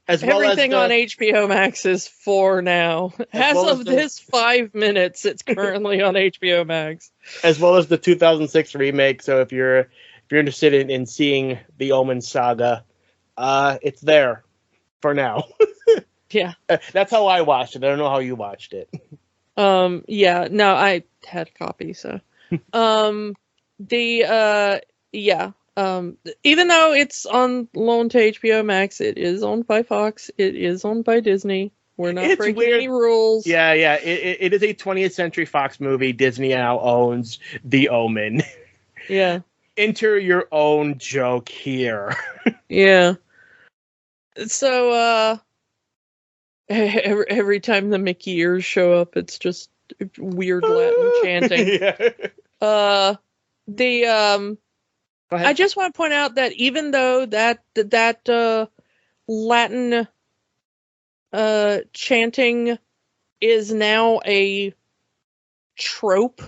as well Everything as on HBO Max is for now. As of this 5 minutes, it's currently on HBO Max. As well as the 2006 remake. So if you're interested in seeing the Omen saga, it's there for now. Yeah. That's how I watched it. I don't know how you watched it. Yeah, no, I had a copy, so. Yeah. Even though it's on loan to HBO Max, it is owned by Fox. It is owned by Disney. We're not breaking any rules. Yeah. It is a 20th Century Fox movie. Disney now owns The Omen. Yeah. Enter your own joke here. Yeah. So, every time the Mickey ears show up, it's just weird Latin chanting. Yeah. I just want to point out that even though that Latin chanting is now a trope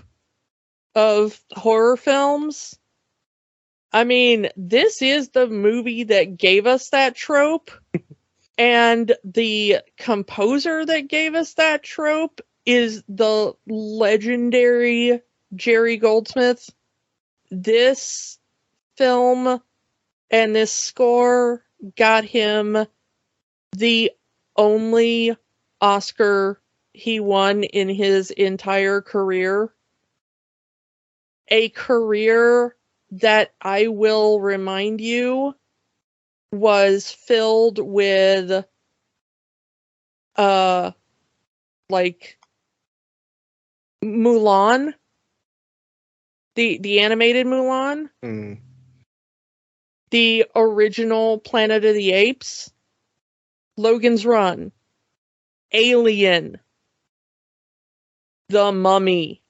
of horror films, I mean, this is the movie that gave us that trope, and the composer that gave us that trope is the legendary Jerry Goldsmith. This film and this score got him the only Oscar he won in his entire career. A career that, I will remind you, was filled with like Mulan, the animated Mulan, the original Planet of the Apes, Logan's Run, Alien, The Mummy,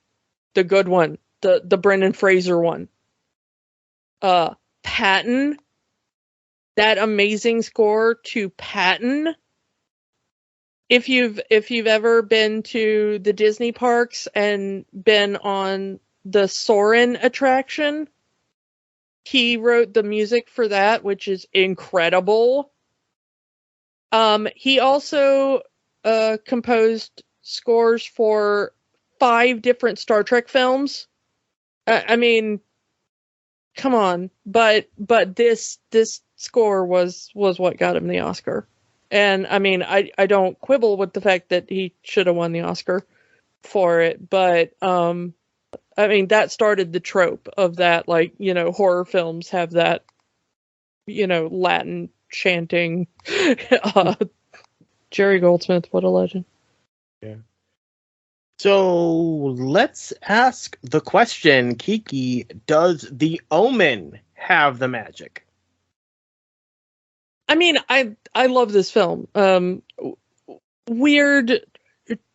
the good one, the Brendan Fraser one, Patton, that amazing score to Patton. If you've ever been to the Disney parks and been on the Soarin' attraction, he wrote the music for that, which is incredible. He also composed scores for 5 different Star Trek films. I mean, come on, but this score was what got him the Oscar. And I mean, I don't quibble with the fact that he should have won the Oscar for it, but I mean, that started the trope of that, like, you know, horror films have that, you know, Latin chanting. Jerry Goldsmith, what a legend. Yeah. So let's ask the question, Kiki, does The Omen have the magic? I mean, I love this film. Weird,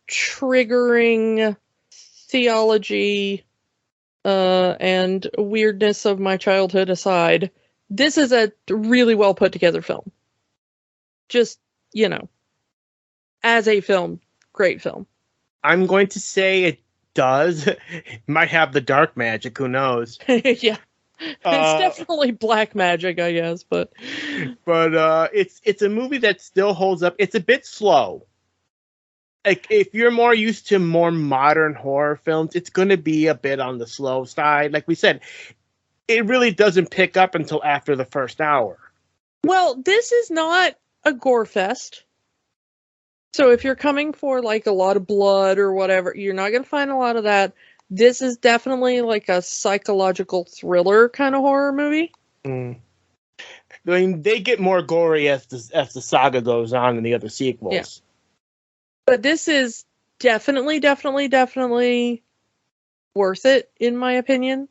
triggering theology and weirdness of my childhood aside, this is a really well put together film. Just, you know, as a film, great film. I'm going to say it does. It might have the dark magic, who knows? Yeah. It's definitely black magic, I guess, but it's a movie that still holds up. It's a bit slow. Like, if you're more used to more modern horror films, it's going to be a bit on the slow side. Like we said, it really doesn't pick up until after the first hour. Well, this is not a gore fest. So if you're coming for like a lot of blood or whatever, you're not going to find a lot of that. This is definitely like a psychological thriller kind of horror movie. I mean, they get more gory as the saga goes on in the other sequels. Yeah. But this is definitely worth it, in my opinion.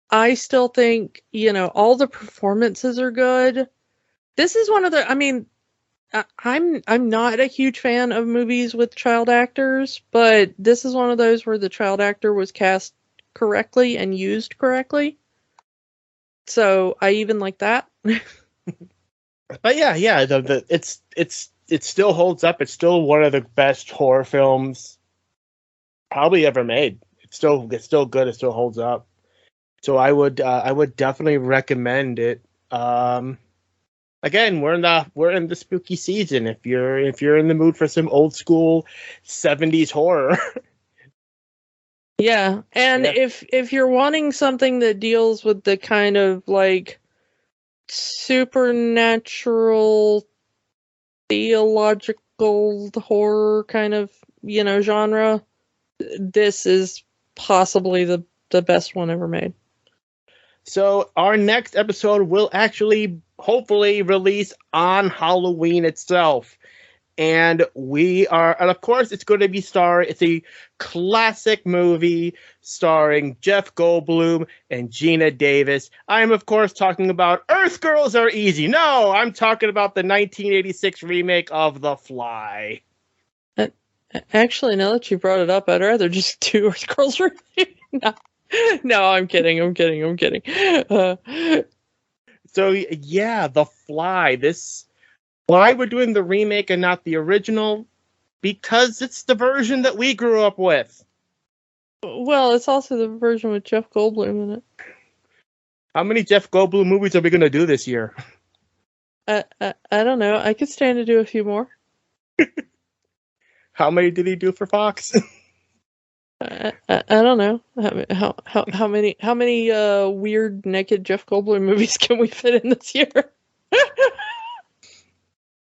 I still think, you know, all the performances are good. This is one of the, I mean, I'm not a huge fan of movies with child actors, but this is one of those where the child actor was cast correctly and used correctly. So I even like that. But yeah, it still holds up. It's still one of the best horror films probably ever made. It's still good. It still holds up. So I would definitely recommend it. Again, we're in the spooky season. If you're in the mood for some old school 70s horror. Yeah, and if you're wanting something that deals with the kind of like supernatural theological horror kind of, genre, this is possibly the best one ever made. So our next episode will actually hopefully release on Halloween itself. And of course, it's going to be it's a classic movie starring Jeff Goldblum and Gina Davis. I am, of course, talking about Earth Girls Are Easy. No, I'm talking about the 1986 remake of The Fly. Actually, now that you brought it up, I'd rather just do Earth Girls Are Easy. No, I'm kidding. So, yeah, The Fly. Why we're doing the remake and not the original? Because it's the version that we grew up with. Well, it's also the version with Jeff Goldblum in it. How many Jeff Goldblum movies are we going to do this year? I don't know. I could stand to do a few more. How many did he do for Fox? I don't know. How many weird naked Jeff Goldblum movies can we fit in this year?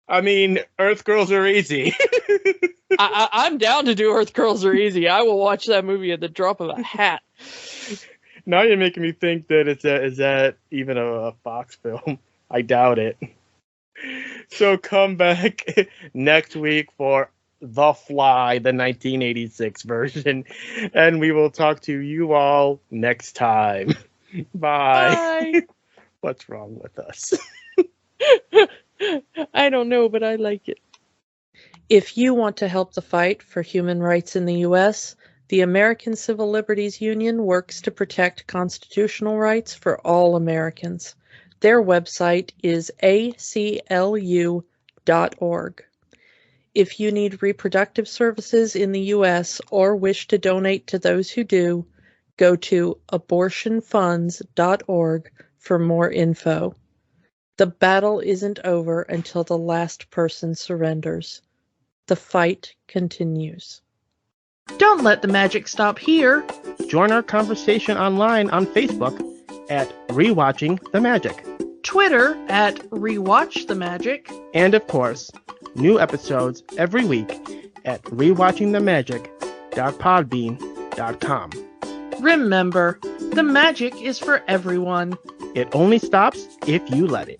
I mean, Earth Girls Are Easy. I'm down to do Earth Girls Are Easy. I will watch that movie at the drop of a hat. Now you're making me think that is that even a Fox film? I doubt it. So come back next week for The Fly, the 1986 version, and we will talk to you all next time. Bye. Bye. What's wrong with us? I don't know, but I like it. If you want to help the fight for human rights in the U.S., the American Civil Liberties Union works to protect constitutional rights for all Americans. Their website is aclu.org. If you need reproductive services in the U.S. or wish to donate to those who do, go to abortionfunds.org for more info. The battle isn't over until the last person surrenders. The fight continues. Don't let the magic stop here. Join our conversation online on Facebook at Rewatching the Magic, Twitter at Rewatch the Magic, and of course, new episodes every week at rewatchingthemagic.podbean.com. Remember, the magic is for everyone. It only stops if you let it.